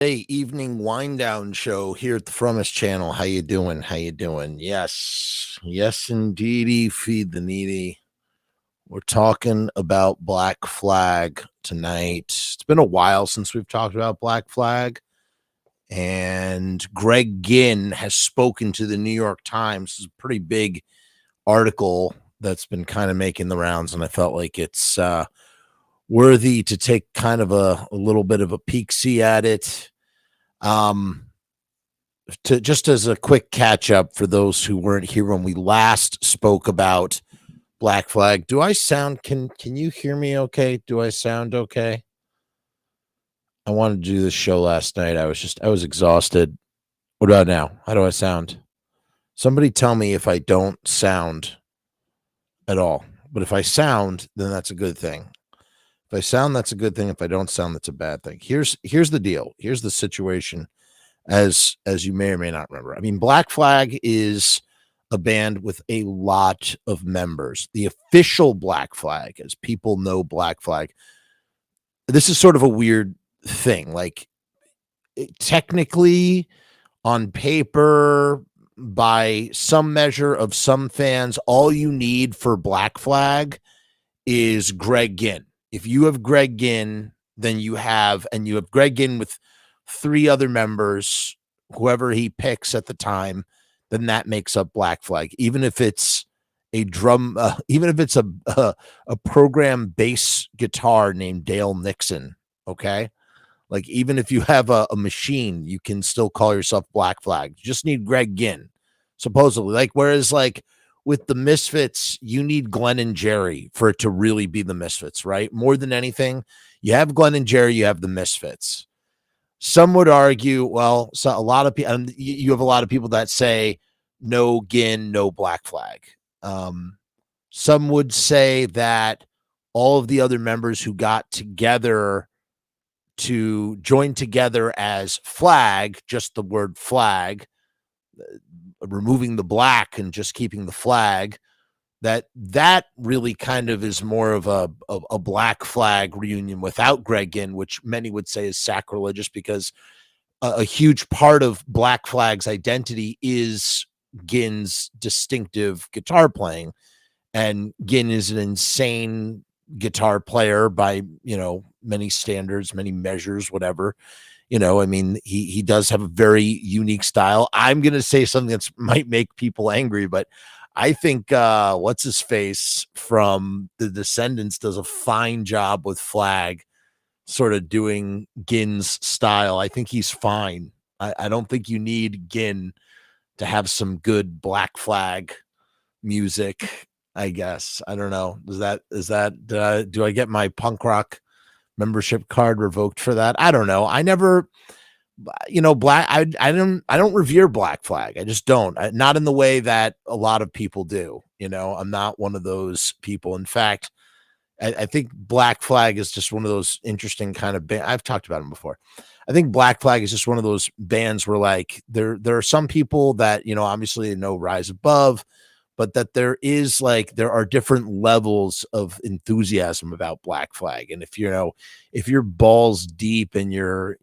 Hey, evening wind down show here at the Frumess channel. How you doing? How you doing? Yes, indeedy. Feed the needy. We're talking about Black Flag tonight. It's been a while since we've talked about Black Flag, and Greg Ginn has spoken to the New York Times. It's a pretty big article that's been kind of making the rounds, and I felt like it's worthy to take kind of a little bit of a peek see at it. To just as a quick catch up for those who weren't here when we last spoke about Black Flag. Do I sound can you hear me okay? Do I sound okay? I wanted to do this show last night. I was exhausted. What about now? How do I sound? Somebody tell me if I don't sound at all. But if I sound, then that's a good thing. If I sound, that's a good thing. If I don't sound, that's a bad thing. Here's the deal. Here's the situation. As you may or may not remember. I mean, Black Flag is a band with a lot of members. The official Black Flag, as people know Black Flag, this is sort of a weird thing. Like, technically, on paper, by some measure of some fans, all you need for Black Flag is Greg Ginn. If you have Greg Ginn, then you have Greg Ginn with three other members, whoever he picks at the time, then that makes up Black Flag. Even if it's a even if it's a program bass guitar named Dale Nixon, okay? Like, even if you have a machine, you can still call yourself Black Flag. You just need Greg Ginn, supposedly. Like, whereas, like, with the Misfits, you need Glenn and Jerry for it to really be the Misfits, right? More than anything, you have Glenn and Jerry, you have the Misfits. Some would argue, well, so a lot of people, you have a lot of people that say no Ginn, no Black Flag. Some would say that all of the other members who got together to join together as Flag, just the word Flag, removing the black and just keeping the flag, that really kind of is more of a Black Flag reunion without Greg Ginn, which many would say is sacrilegious, because a huge part of Black Flag's identity is Ginn's distinctive guitar playing. And Ginn is an insane guitar player by, many standards, many measures, whatever. I mean, he does have a very unique style. I'm going to say something that might make people angry, but I think what's his face from the Descendants does a fine job with Flag, sort of doing Ginn's style. I think he's fine. I don't think you need Ginn to have some good Black Flag music, I guess. I don't know. Do I get my punk rock membership card revoked for that? I don't know. I never, I don't revere Black Flag. I just don't. Not in the way that a lot of people do. I'm not one of those people. In fact, I think Black Flag is just one of those interesting kind of bands. I've talked about them before. I think Black Flag is just one of those bands where, like, there are some people that, obviously know Rise Above, but that there are different levels of enthusiasm about Black Flag. And if you're balls deep and you're,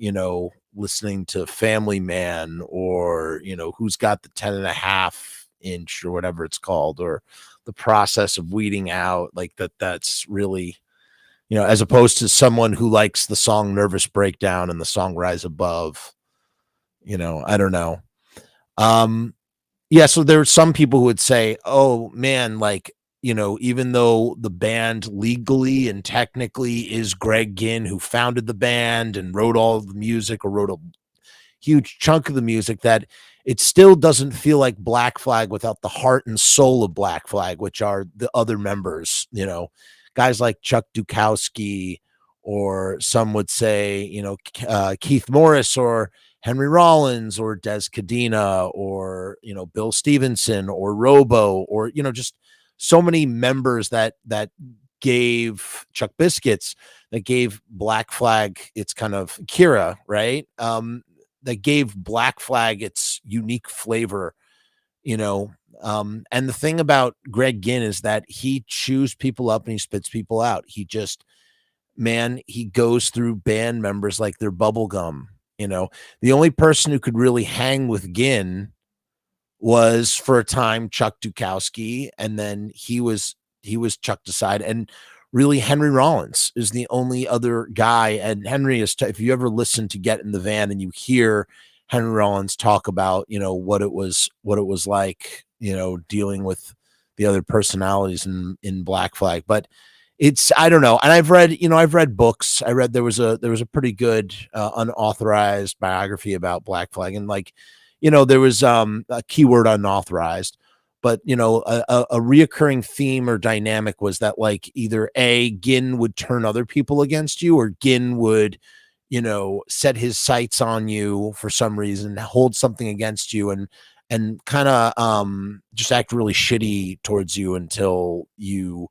listening to Family Man, or, Who's Got the 10.5 inch or whatever it's called, or The Process of Weeding Out, like that's really, as opposed to someone who likes the song Nervous Breakdown and the song Rise Above, I don't know. Yeah, so there are some people who would say, oh man, like, even though the band legally and technically is Greg Ginn, who founded the band and wrote all of the music, or wrote a huge chunk of the music, that it still doesn't feel like Black Flag without the heart and soul of Black Flag, which are the other members, guys like Chuck Dukowski, or some would say, Keith Morris, or Henry Rollins, or Des Cadena, or, Bill Stevenson, or Robo, or, just so many members that gave Chuck Biscuits, that gave Black Flag its kind of Kira, right? That gave Black Flag its unique flavor, and the thing about Greg Ginn is that he chews people up and he spits people out. He goes through band members like they're bubble gum. The only person who could really hang with Ginn was for a time Chuck Dukowski, and then he was chucked aside. And really, Henry Rollins is the only other guy. And Henry is, if you ever listen to Get in the Van and you hear Henry Rollins talk about, what it was like, dealing with the other personalities in Black Flag. But I don't know. And I've read books. I read there was a pretty good unauthorized biography about Black Flag, and there was a keyword unauthorized, but a reoccurring theme or dynamic was that either Ginn would turn other people against you, or Ginn would set his sights on you for some reason, hold something against you, and kind of just act really shitty towards you until you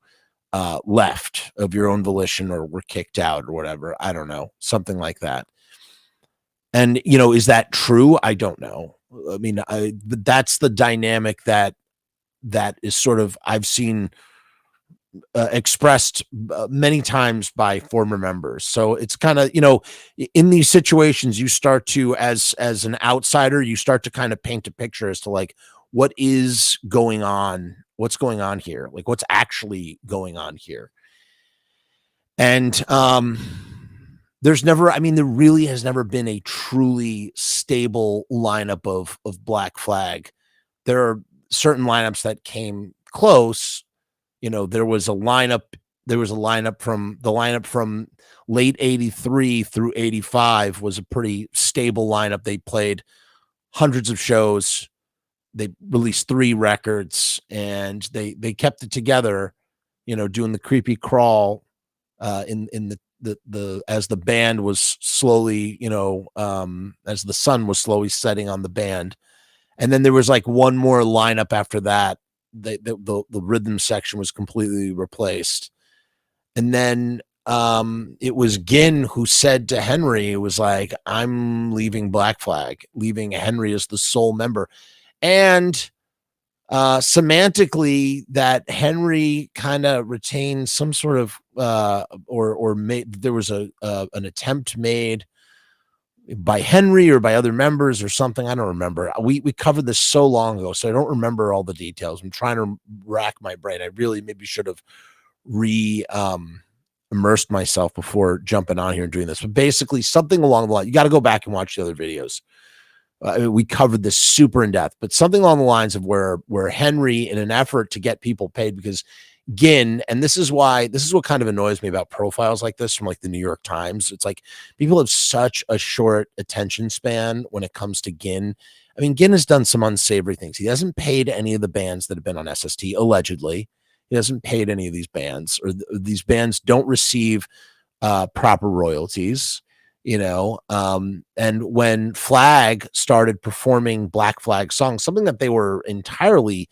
left of your own volition or were kicked out or whatever. I don't know, something like that. And is that true? I don't know. I mean, but that's the dynamic that is sort of, I've seen expressed many times by former members. So it's kind of, in these situations, you start to, as an outsider, you start to kind of paint a picture as to what is going on, what's going on here, what's actually going on here. And there really has never been a truly stable lineup of Black Flag. There are certain lineups that came close. There was a lineup from late 83 through 85 was a pretty stable lineup. They played hundreds of shows. They released 3 records, and they kept it together, doing the creepy crawl in the as the band was slowly, as the sun was slowly setting on the band. And then there was one more lineup after that. The rhythm section was completely replaced. And then it was Ginn who said to Henry, it was I'm leaving Black Flag, leaving Henry as the sole member. And semantically, that Henry kind of retained some sort of there was an attempt made by Henry or by other members or something. I don't remember. We covered this so long ago, so I don't remember all the details. I'm trying to rack my brain. I really maybe should have immersed myself before jumping on here and doing this. But basically, something along the line. You got to go back and watch the other videos. We covered this super in depth, but something along the lines of where Henry, in an effort to get people paid, because Ginn, and this is what kind of annoys me about profiles like this from the New York Times. It's people have such a short attention span when it comes to Ginn. I mean, Ginn has done some unsavory things. He hasn't paid any of the bands that have been on SST, allegedly. He hasn't paid any of these bands, or these bands don't receive proper royalties. And when Flag started performing Black Flag songs, something that they were entirely,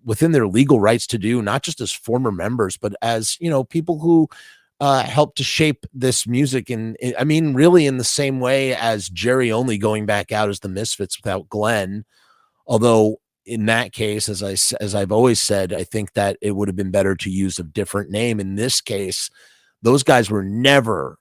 within their legal rights to do, not just as former members, but as, people who helped to shape this music. And I mean, really in the same way as Jerry Only going back out as the Misfits without Glenn. Although in that case, as I've always said, I think that it would have been better to use a different name. In this case, those guys were never,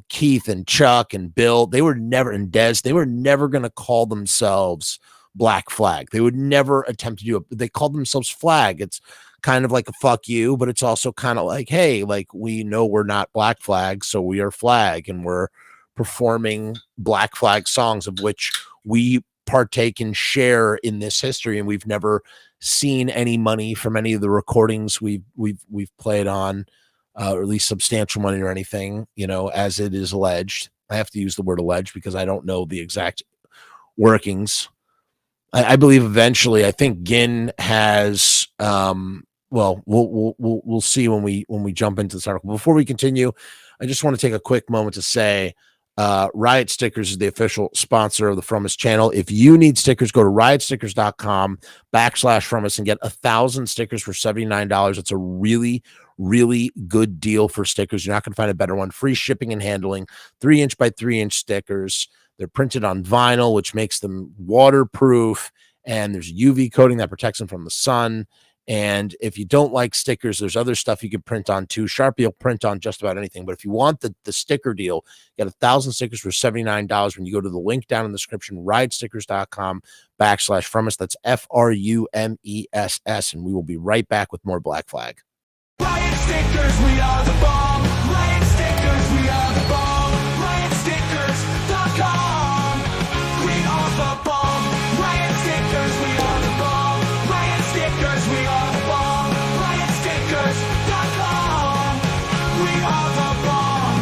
Keith and Chuck and Bill, they were never, and Dez, they were never going to call themselves Black Flag. They would never attempt to do it. They called themselves Flag. It's kind of like a fuck you, but it's also kind of hey, we know we're not Black Flag, so we are Flag, and we're performing Black Flag songs of which we partake and share in this history, and we've never seen any money from any of the recordings we've played on. Or at least substantial money or anything, as it is alleged. I have to use the word alleged because I don't know the exact workings. I believe eventually, I think Ginn has, well, we'll see when we jump into this article. Before we continue, I just want to take a quick moment to say, Riot Stickers is the official sponsor of the Frumess channel. If you need stickers, go to riotstickers.com/Frumess and get 1,000 stickers for $79. It's a really, really good deal for stickers. You're not going to find a better one. Free shipping and handling, 3-inch by 3-inch stickers. They're printed on vinyl, which makes them waterproof, and there's UV coating that protects them from the sun. And if you don't like stickers, there's other stuff you can print on too. Sharpie will print on just about anything. But if you want the sticker deal, you get 1,000 stickers for $79 when you go to the link down in the description, ridestickers.com/Frumess. That's FRUMESS. And we will be right back with more Black Flag. Riot stickers, we are the bomb. Riot stickers, we are the bomb. RiotStickers.com. We are the bomb. Riot stickers, we are the bomb. Riot stickers, we are the bomb. RiotStickers.com. We are the bomb.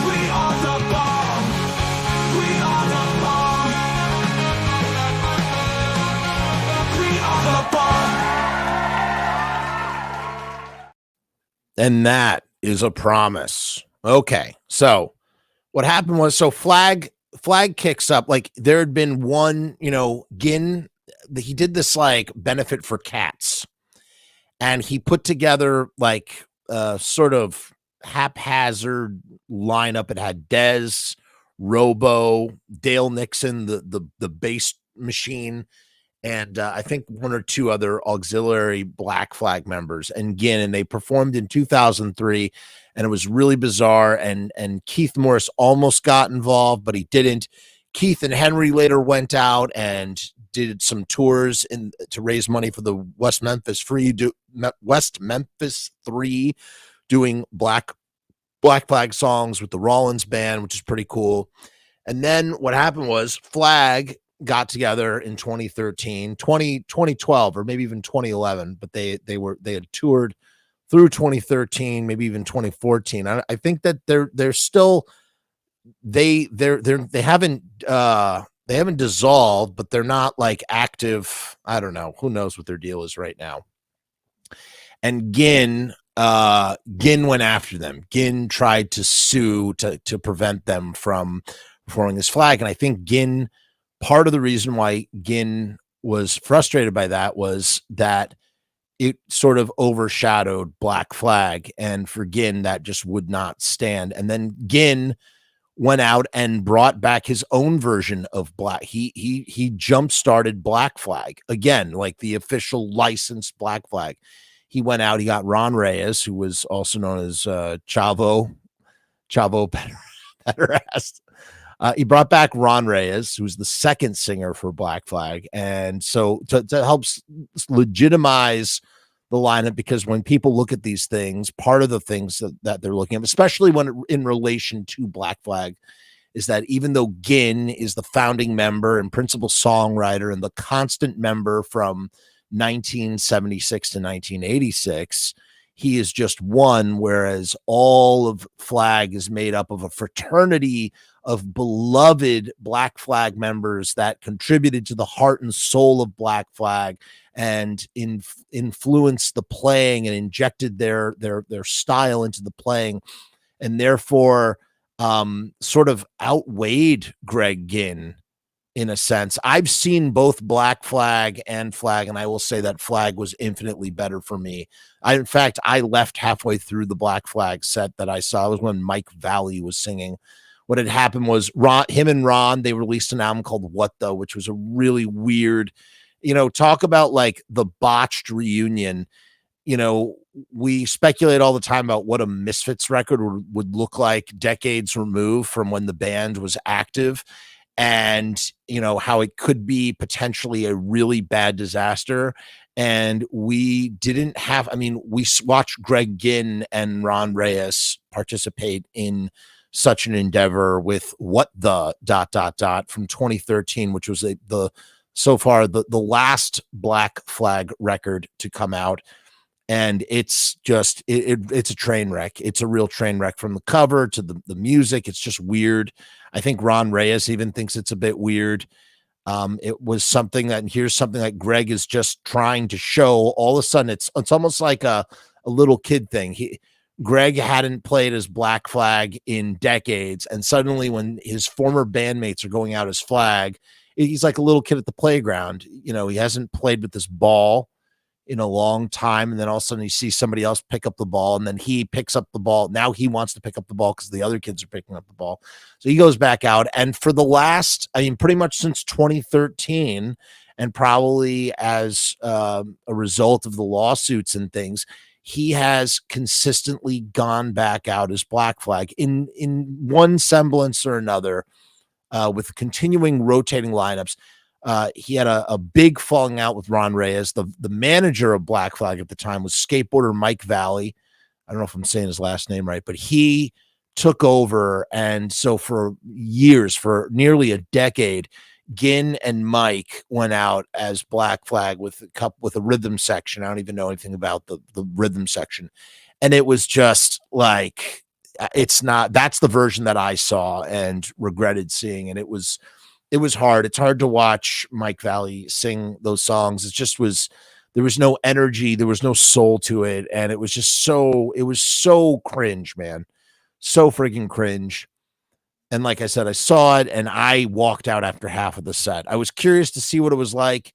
We are the bomb. We are the bomb. We are the bomb. And that is a promise. Okay. So what happened was, so flag kicks up. Like there had been one, Ginn, he did this like benefit for cats, and he put together like sort of haphazard lineup. It had Dez, Robo, Dale Nixon, the bass machine, and I think one or two other auxiliary Black Flag members, and Ginn, and they performed in 2003, and it was really bizarre. And Keith Morris almost got involved, but he didn't. Keith and Henry later went out and did some tours to raise money for the West Memphis 3, doing Black Flag songs with the Rollins band, which is pretty cool. And then what happened was Flag got together in 2012, or maybe even 2011, but they had toured through 2013, maybe even 2014. I think that they're still they haven't dissolved, but they're not like active. I don't know. Who knows what their deal is right now. And Ginn went after them. Ginn tried to sue to prevent them from performing this Flag, and I think Ginn. Part of the reason why Ginn was frustrated by that was that it sort of overshadowed Black Flag, and for Ginn that just would not stand. And then Ginn went out and brought back his own version of Black. He jump-started Black Flag again, like the official licensed Black Flag. He went out, he got Ron Reyes, who was also known as Chavo Pederast. He brought back Ron Reyes, who's the second singer for Black Flag. And so to help legitimize the lineup, because when people look at these things, part of the things that they're looking at, especially when in relation to Black Flag, is that even though Ginn is the founding member and principal songwriter and the constant member from 1976 to 1986, he is just one, whereas all of Flag is made up of a fraternity of beloved Black Flag members that contributed to the heart and soul of Black Flag and influenced the playing and injected their style into the playing, and therefore sort of outweighed Greg Ginn in a sense. I've seen both Black Flag and Flag, and I will say that Flag was infinitely better for me. In fact, I left halfway through the Black Flag set that I saw. It was when Mike Valley was singing. What had happened was him and Ron, they released an album called What Though, which was a really weird, talk about like the botched reunion. We speculate all the time about what a Misfits record would look like decades removed from when the band was active, and how it could be potentially a really bad disaster. And we didn't have, we watched Greg Ginn and Ron Reyes participate in such an endeavor with What the ... from 2013, which was so far the last Black Flag record to come out. And it's just, it's a train wreck. It's a real train wreck, from the cover to the music. It's just weird. I think Ron Reyes even thinks it's a bit weird. It was something that, and here's something that Greg is just trying to show. All of a sudden, it's almost like a little kid thing. Greg hadn't played as Black Flag in decades, and suddenly when his former bandmates are going out as Flag, he's like a little kid at the playground. He hasn't played with this ball in a long time, and then all of a sudden you see somebody else pick up the ball, and then he picks up the ball. Now he wants to pick up the ball because the other kids are picking up the ball. So he goes back out, and for the last, pretty much since 2013, and probably as a result of the lawsuits and things, he has consistently gone back out as Black Flag in one semblance or another, with continuing rotating lineups. He had a big falling out with Ron Reyes. The manager of Black Flag at the time was skateboarder Mike Valley. I don't know if I'm saying his last name right, but he took over. And so for years, for nearly a decade, Ginn and Mike went out as Black Flag with a rhythm section. I don't even know anything about the rhythm section. And it was just like, it's not, that's the version that I saw and regretted seeing. And it was hard. It's hard to watch Mike Valley sing those songs. It just was, there was no energy, there was no soul to it. And it was just it was so cringe, man. So freaking cringe. And like I said, I saw it and I walked out after half of the set. I was curious to see what it was like.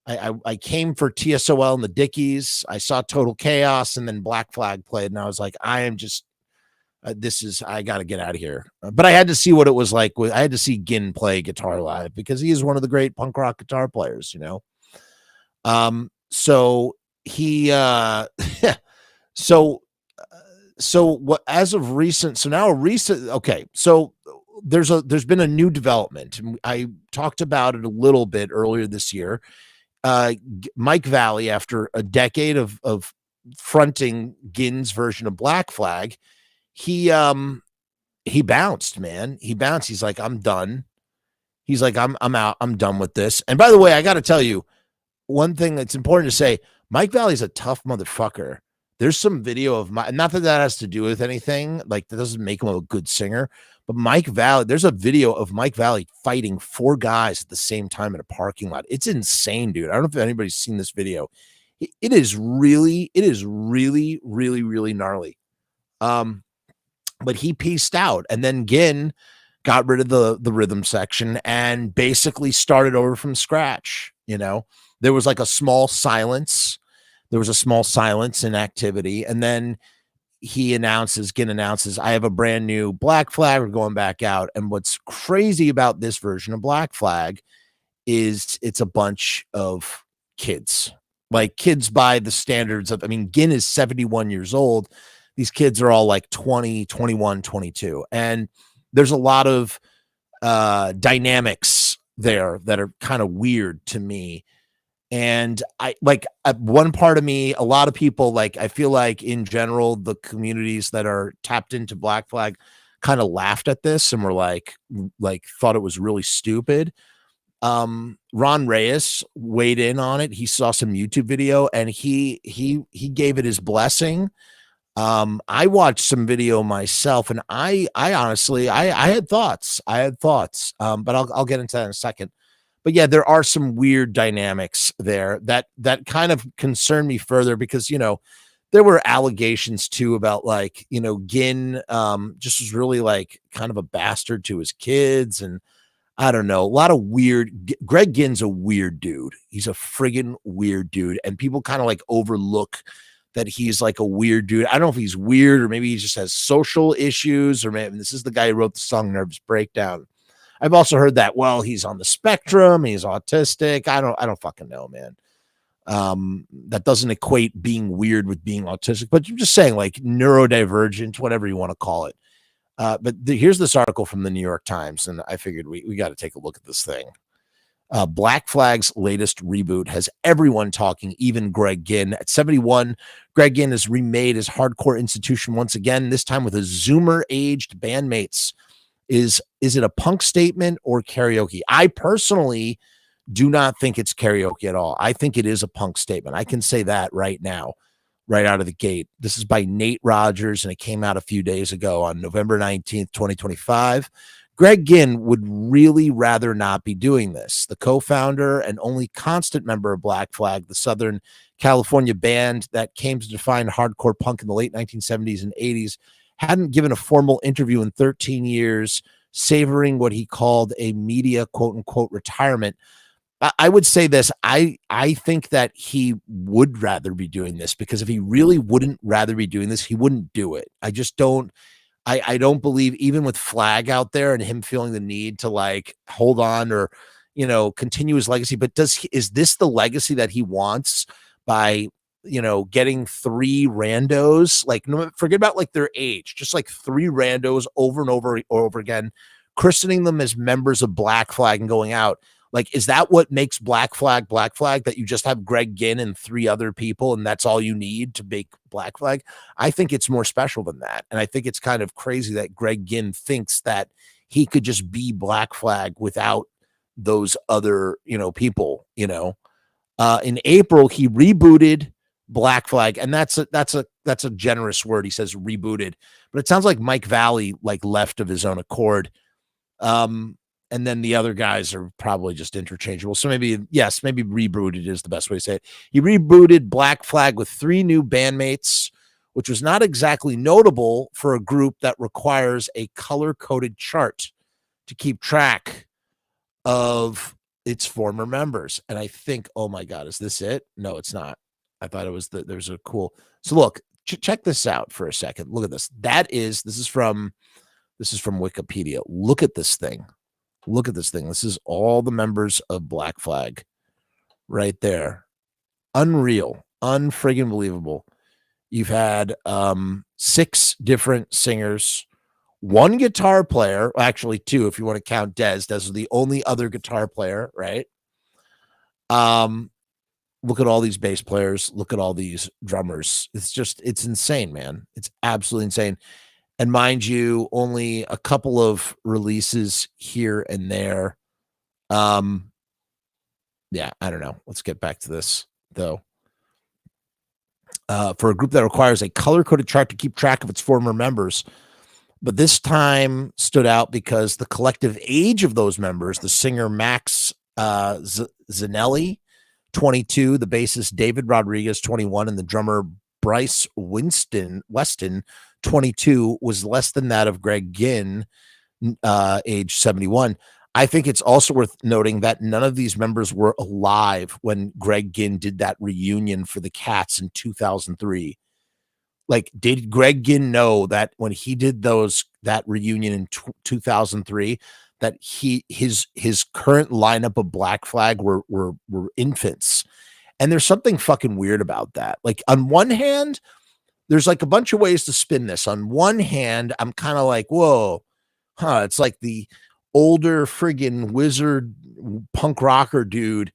I came for TSOL and the Dickies. I saw Total Chaos and then Black Flag played. And I was like, I am just, I got to get out of here. But I had to see what it was like. I had to see Ginn play guitar live because he is one of the great punk rock guitar players, you know? So he, so what, as of recent, so now okay. So there's been a new development. And I talked about it a little bit earlier this year. Mike Valley, after a decade of fronting Ginn's version of Black Flag, he bounced, man. He bounced. He's like, I'm done. He's like, I'm out. I'm done with this. And by the way, I got to tell you one thing that's important to say. Mike Valley's a tough motherfucker. There's some video of not that has to do with anything. Like, that doesn't make him a good singer, but Mike Valley, there's a video of Mike Valley fighting 4 guys at the same time in a parking lot. It's insane, dude. I don't know if anybody's seen this video. It is really, really, really gnarly. But he pieced out, and then Ginn got rid of the rhythm section and basically started over from scratch. You know, there was like a small silence. There was a small silence in activity, and then Ginn announces, I have a brand new Black Flag. We're going back out. And what's crazy about this version of Black Flag is it's a bunch of kids, like kids by the standards of, I mean, Ginn is 71 years old. These kids are all like 20, 21, 22. And there's a lot of dynamics there that are kind of weird to me. And I like one part of me, a lot of people, like, I feel like in general, the communities that are tapped into Black Flag kind of laughed at this and were like thought it was really stupid. Ron Reyes weighed in on it. He saw some YouTube video and he gave it his blessing. I watched some video myself and I honestly, I had thoughts, but I'll get into that in a second. But yeah, there are some weird dynamics there that kind of concern me further because, you know, there were allegations too about like, you know, Ginn just was really like kind of a bastard to his kids. And I don't know, a lot of weird. Greg Ginn's a weird dude. He's a friggin' weird dude. And people kind of like overlook that he's like a weird dude. I don't know if he's weird or maybe he just has social issues or maybe this is the guy who wrote the song Nervous Breakdown. I've also heard that, well, he's on the spectrum, he's autistic. I don't fucking know, man. That doesn't equate being weird with being autistic, but I'm just saying like neurodivergent, whatever you want to call it. But here's this article from the New York Times, and I figured we got to take a look at this thing. Black Flag's latest reboot has everyone talking, even Greg Ginn. At 71, Greg Ginn has remade his hardcore institution once again, this time with a Zoomer-aged bandmates. Is it a punk statement or karaoke? I personally do not think it's karaoke at all. I think it is a punk statement. I can say that right now, right out of the gate. This is by Nate Rogers, and it came out a few days ago on November 19th, 2025. Greg Ginn would really rather not be doing this. The co-founder and only constant member of Black Flag, the Southern California band that came to define hardcore punk in the late 1970s and 80s, hadn't given a formal interview in 13 years, savoring what he called a media quote-unquote retirement. I would say this. I think that he would rather be doing this because if he really wouldn't rather be doing this, he wouldn't do it. I just don't. I don't believe, even with Flag out there and him feeling the need to like hold on or, continue his legacy. But is this the legacy that he wants by, getting three randos? Like, no, forget about like their age, just like three randos over and over again, christening them as members of Black Flag and going out. Like, is that what makes Black Flag, that you just have Greg Ginn and three other people and that's all you need to make Black Flag? I think it's more special than that. And I think it's kind of crazy that Greg Ginn thinks that he could just be Black Flag without those other, people, in April, he rebooted Black Flag, and that's a generous word. He says rebooted, but it sounds like Mike Valley like left of his own accord. And then the other guys are probably just interchangeable. So maybe rebooted is the best way to say it. He rebooted Black Flag with 3 new bandmates, which was not exactly notable for a group that requires a color-coded chart to keep track of its former members. And I think, oh my God, is this it? No, it's not. I thought it was there's a cool. So look, check this out for a second. Look at this. This is from Wikipedia. Look at this thing. This is all the members of Black Flag right there. Unreal, unfriggin' believable. You've had 6 different singers, 1 guitar player, actually 2 if you want to count Dez. Dez is the only other guitar player, right? Look at all these bass players. Look at all these drummers. It's insane, man. It's absolutely insane. And mind you, only a couple of releases here and there. Yeah, I don't know. Let's get back to this, though. For a group that requires a color-coded chart to keep track of its former members. But this time stood out because the collective age of those members, the singer Max Zanelli, 22, the bassist David Rodriguez, 21, and the drummer Bryce Weston, 22, was less than that of Greg Ginn, age 71. I think it's also worth noting that none of these members were alive when Greg Ginn did that reunion for the Cats in 2003. Like, did Greg Ginn know that when he did that reunion in 2003, that his current lineup of Black Flag were infants? And there's something fucking weird about that. Like, on one hand, there's like a bunch of ways to spin this. On one hand, I'm kind of like, whoa, it's like the older friggin' wizard punk rocker dude,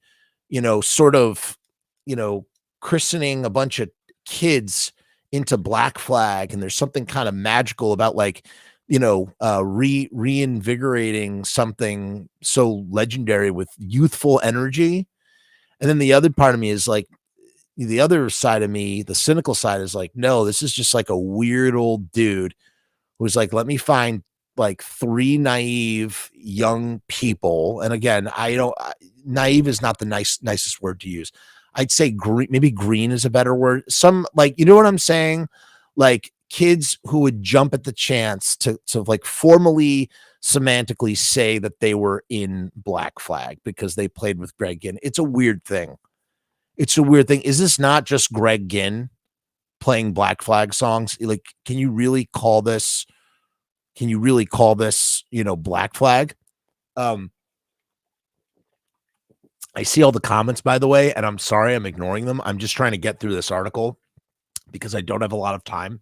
sort of, christening a bunch of kids into Black Flag. And there's something kind of magical about like, reinvigorating something so legendary with youthful energy. And then the other part of me is like, the other side of me, the cynical side, is like, no, this is just like a weird old dude who's like, let me find like 3 naive young people. And again, naive is not the nicest word to use. I'd say maybe green is a better word. Some, like, you know what I'm saying? Like, kids who would jump at the chance to like formally, semantically say that they were in Black Flag because they played with Greg Ginn. It's a weird thing. Is this not just Greg Ginn playing Black Flag songs? Like, can you really call this, Black Flag? I see all the comments, by the way, and I'm sorry I'm ignoring them. I'm just trying to get through this article because I don't have a lot of time.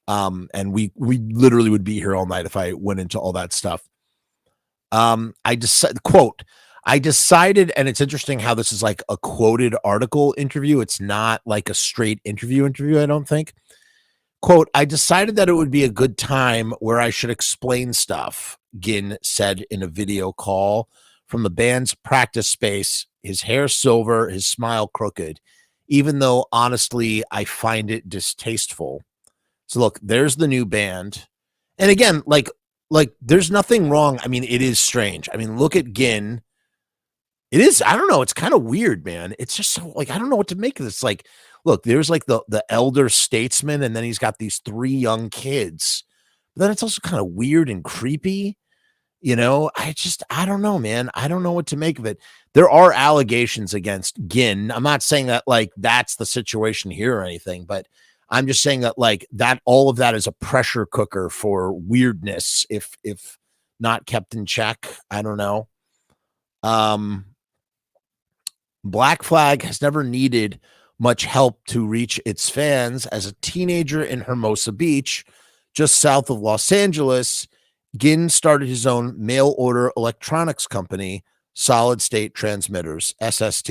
And we literally would be here all night if I went into all that stuff. I decided, and it's interesting how this is like a quoted article interview. It's not like a straight interview, I don't think. Quote, I decided that it would be a good time where I should explain stuff, Ginn said in a video call from the band's practice space, his hair silver, his smile crooked, even though honestly, I find it distasteful. So look, there's the new band. And again, like there's nothing wrong. I mean, it is strange. I mean, look at Ginn. It is, I don't know. It's kind of weird, man. It's just so, like, I don't know what to make of this. Like, look, there's like the elder statesman, and then he's got these 3 young kids. But then it's also kind of weird and creepy. I don't know, man. I don't know what to make of it. There are allegations against Ginn. I'm not saying that like that's the situation here or anything, but I'm just saying that like that all of that is a pressure cooker for weirdness if not kept in check. I don't know. Black Flag has never needed much help to reach its fans. As a teenager in Hermosa Beach, just south of Los Angeles, Ginn started his own mail order electronics company, Solid State Transmitters, SST,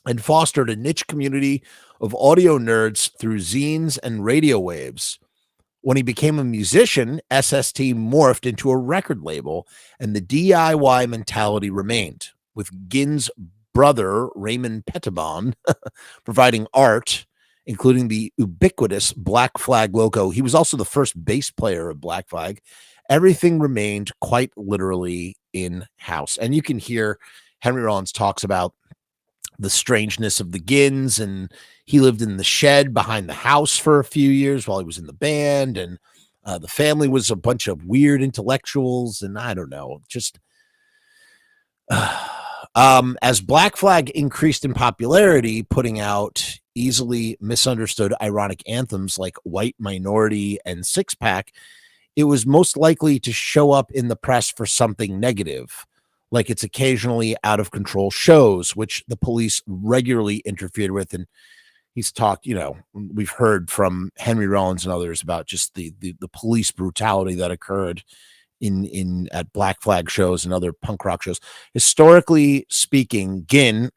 and fostered a niche community of audio nerds through zines and radio waves. When he became a musician, SST morphed into a record label, and the DIY mentality remained, with Ginn's brother, Raymond Pettibon, providing art, including the ubiquitous Black Flag logo. He was also the first bass player of Black Flag. Everything remained quite literally in-house. And you can hear Henry Rollins talks about the strangeness of the Ginns, and he lived in the shed behind the house for a few years while he was in the band, and the family was a bunch of weird intellectuals, and I don't know, just as Black Flag increased in popularity, putting out easily misunderstood ironic anthems like White Minority and Six Pack, it was most likely to show up in the press for something negative, like its occasionally out of control shows, which the police regularly interfered with. And he's talked, we've heard from Henry Rollins and others about just the police brutality that occurred in at Black Flag shows and other punk rock shows. Historically speaking, Ginn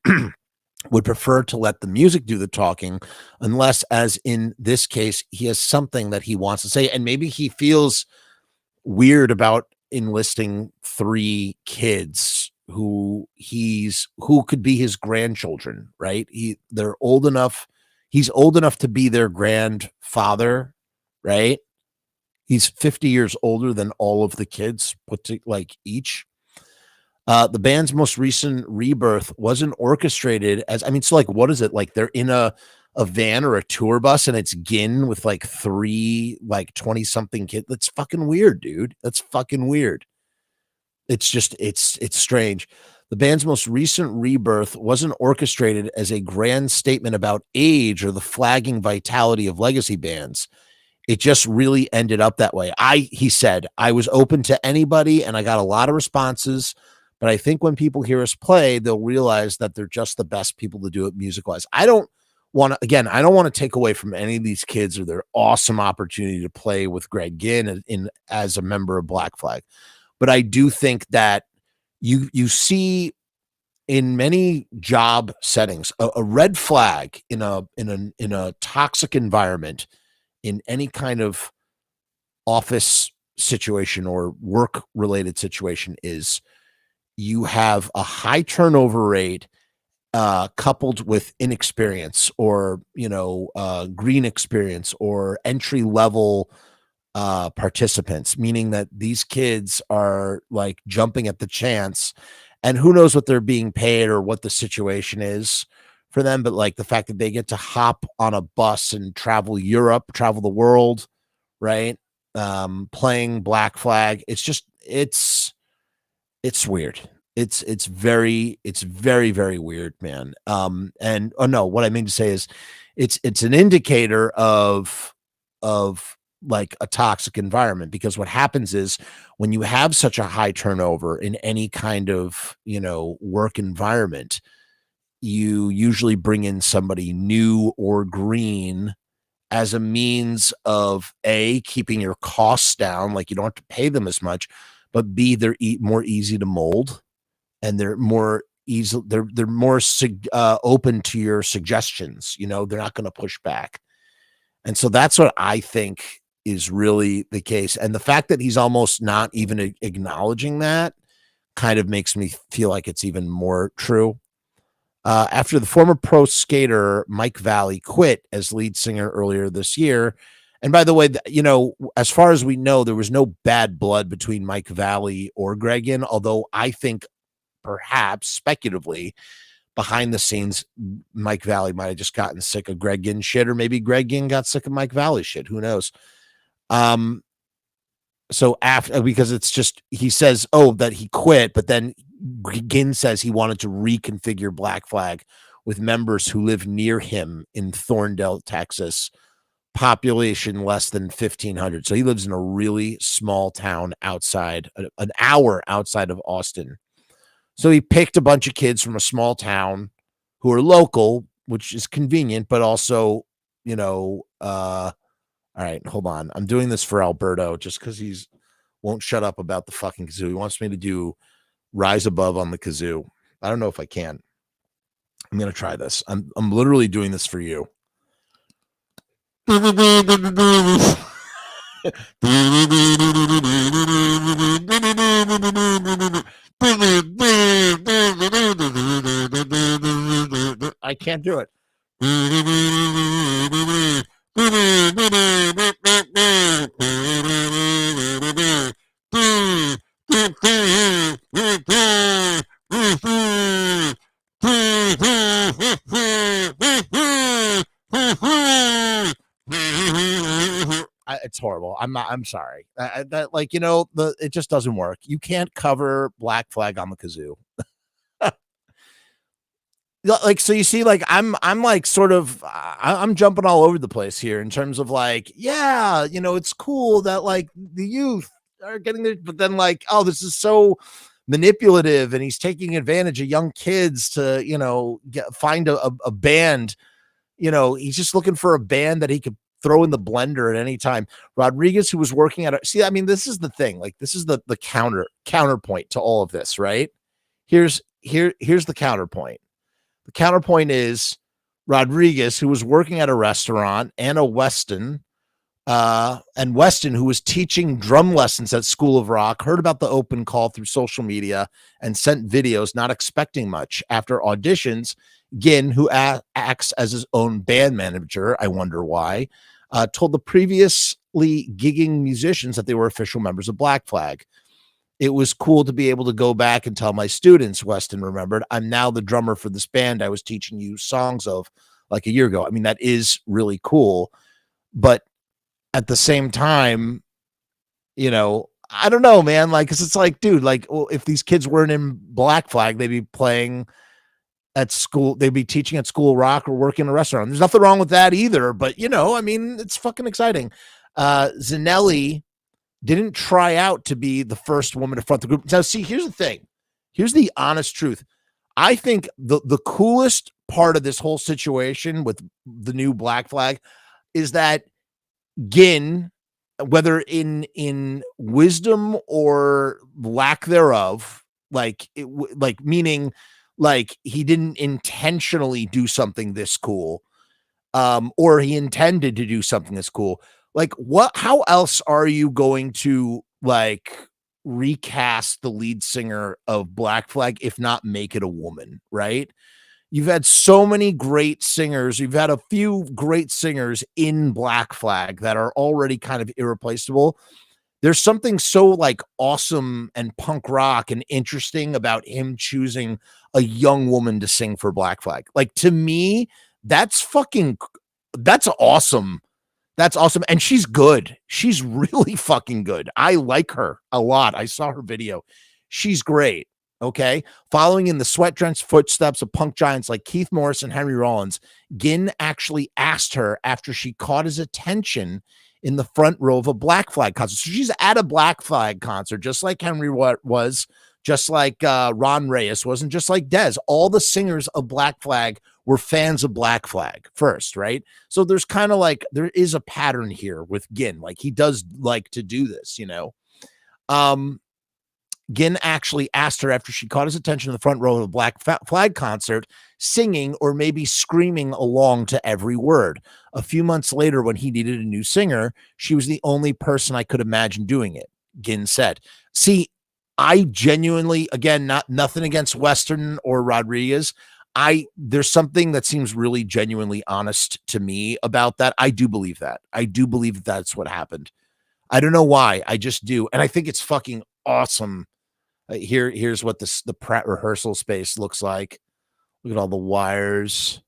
would prefer to let the music do the talking, unless, as in this case, he has something that he wants to say, and maybe he feels weird about enlisting 3 kids who could be his grandchildren, right? They're old enough. He's old enough to be their grandfather, right? He's 50 years older than all of the kids put to each. The band's most recent rebirth wasn't orchestrated as, so what is it? Like they're in a van or a tour bus and it's Ginn with 3 20 something kids. That's fucking weird, dude. That's fucking weird. It's just, it's strange. The band's most recent rebirth wasn't orchestrated as a grand statement about age or the flagging vitality of legacy bands. It just really ended up that way. He said, I was open to anybody and I got a lot of responses, but I think when people hear us play, they'll realize that they're just the best people to do it music-wise. I don't want to take away from any of these kids or their awesome opportunity to play with Greg Ginn as a member of Black Flag. But I do think that you see in many job settings, a red flag in a toxic environment, in any kind of office situation or work related situation, is you have a high turnover rate coupled with inexperience or green experience or entry level participants, meaning that these kids are jumping at the chance, and who knows what they're being paid or what the situation is for them, but the fact that they get to hop on a bus and travel Europe, travel the world, right? Playing Black Flag. It's weird. It's very, very weird, man. And what I mean to say is it's an indicator of a toxic environment, because what happens is when you have such a high turnover in any kind of, work environment, you usually bring in somebody new or green as a means of keeping your costs down. You don't have to pay them as much, but B, they're more easy to mold, and they're more easy. They're more open to your suggestions. They're not going to push back. And so that's what I think is really the case. And the fact that he's almost not even acknowledging that kind of makes me feel like it's even more true. After the former pro skater Mike Valley quit as lead singer earlier this year. And by the way, as far as we know, there was no bad blood between Mike Valley or Greg Ginn, although I think perhaps speculatively behind the scenes, Mike Valley might have just gotten sick of Greg Ginn shit, or maybe Greg Ginn got sick of Mike Valley shit. Who knows? So because it's just, he says, that he quit, but then Ginn says he wanted to reconfigure Black Flag with members who live near him in Thorndale, Texas, population less than 1,500. So he lives in a really small town outside, an hour outside of Austin. So he picked a bunch of kids from a small town who are local, which is convenient, but also, all right, hold on. I'm doing this for Alberto just because he's won't shut up about the fucking kazoo. He wants me to do Rise Above on the kazoo. I don't know if I can. I'm gonna try this. I'm literally doing this for you. I can't do it. It's horrible. I'm sorry. That it just doesn't work. You can't cover Black Flag on the kazoo. Like, so you see, like, I'm like sort of I'm jumping all over the place here in terms of like, yeah, it's cool that like the youth are getting there, but then like, oh, this is so manipulative, and he's taking advantage of young kids to find a band. He's just looking for a band that he could throw in the blender at any time. Rodriguez, who was working at this is the thing, like, this is the counterpoint to all of this, right? Here's the counterpoint. The counterpoint is Rodriguez, who was working at a restaurant, Anna Weston, and Weston, who was teaching drum lessons at School of Rock, heard about the open call through social media and sent videos, not expecting much. After auditions, Ginn, who acts as his own band manager, I wonder why, told the previously gigging musicians that they were official members of Black Flag. It was cool to be able to go back and tell my students, Weston remembered, I'm now the drummer for this band I was teaching you songs of like a year ago. I mean, that is really cool. But at the same time, I don't know, man. Like, cause it's like, dude, like, well, if these kids weren't in Black Flag, they'd be playing at school. They'd be teaching at School of Rock or working in a restaurant. There's nothing wrong with that either. But, I mean, it's fucking exciting. Zanelly didn't try out to be the first woman to front the group. Now, see, here's the thing. Here's the honest truth. I think the coolest part of this whole situation with the new Black Flag is that Ginn, whether in wisdom or lack thereof, meaning like he didn't intentionally do something this cool, or he intended to do something this cool. Like, how else are you going to like recast the lead singer of Black Flag if not make it a woman, right? You've had so many great singers. You've had a few great singers in Black Flag that are already kind of irreplaceable. There's something so like awesome and punk rock and interesting about him choosing a young woman to sing for Black Flag. Like, to me, that's awesome. That's awesome. And she's good. She's really fucking good. I like her a lot. I saw her video. She's great. Okay. Following in the sweat-drenched footsteps of punk giants like Keith Morris and Henry Rollins, Ginn actually asked her after she caught his attention in the front row of a Black Flag concert. So she's at a Black Flag concert, just like Henry was, just like Ron Reyes was, and just like Dez. All the singers of Black Flag were fans of Black Flag first, right? So there's kind of like, there is a pattern here with Ginn. Like, he does like to do this, Ginn actually asked her after she caught his attention in the front row of a Black Flag concert, singing or maybe screaming along to every word. A few months later, when he needed a new singer, she was the only person I could imagine doing it, Ginn said. See, I genuinely, again, nothing against Weston or Rodriguez. There's something that seems really genuinely honest to me about that. I do believe that. I do believe that that's what happened. I don't know why. I just do. And I think it's fucking awesome. Here's what the Pratt rehearsal space looks like. Look at all the wires.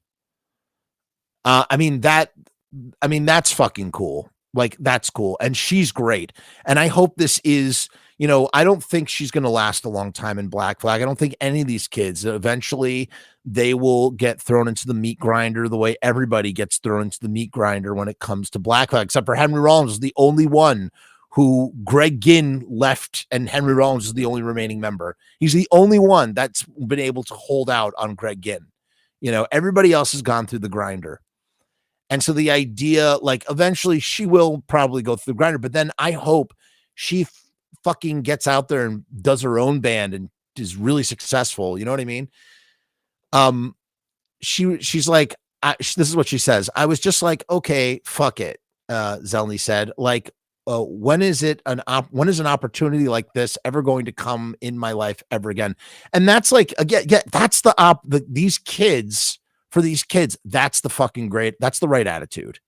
I mean, that's fucking cool. Like, that's cool. And she's great. And I hope this is, I don't think she's going to last a long time in Black Flag. I don't think any of these kids, eventually they will get thrown into the meat grinder the way everybody gets thrown into the meat grinder when it comes to Black Flag, except for Henry Rollins, is the only one who Greg Ginn left, and Henry Rollins is the only remaining member. He's the only one that's been able to hold out on Greg Ginn. Everybody else has gone through the grinder. And so the idea, like, eventually she will probably go through the grinder, but then I hope she fucking gets out there and does her own band and is really successful. You know what I mean? She's like, this is what she says. I was just like, okay, fuck it. Zelny said, like, when is an opportunity like this ever going to come in my life ever again? And that's like, again, that's these kids, for these kids, that's the fucking great. That's the right attitude.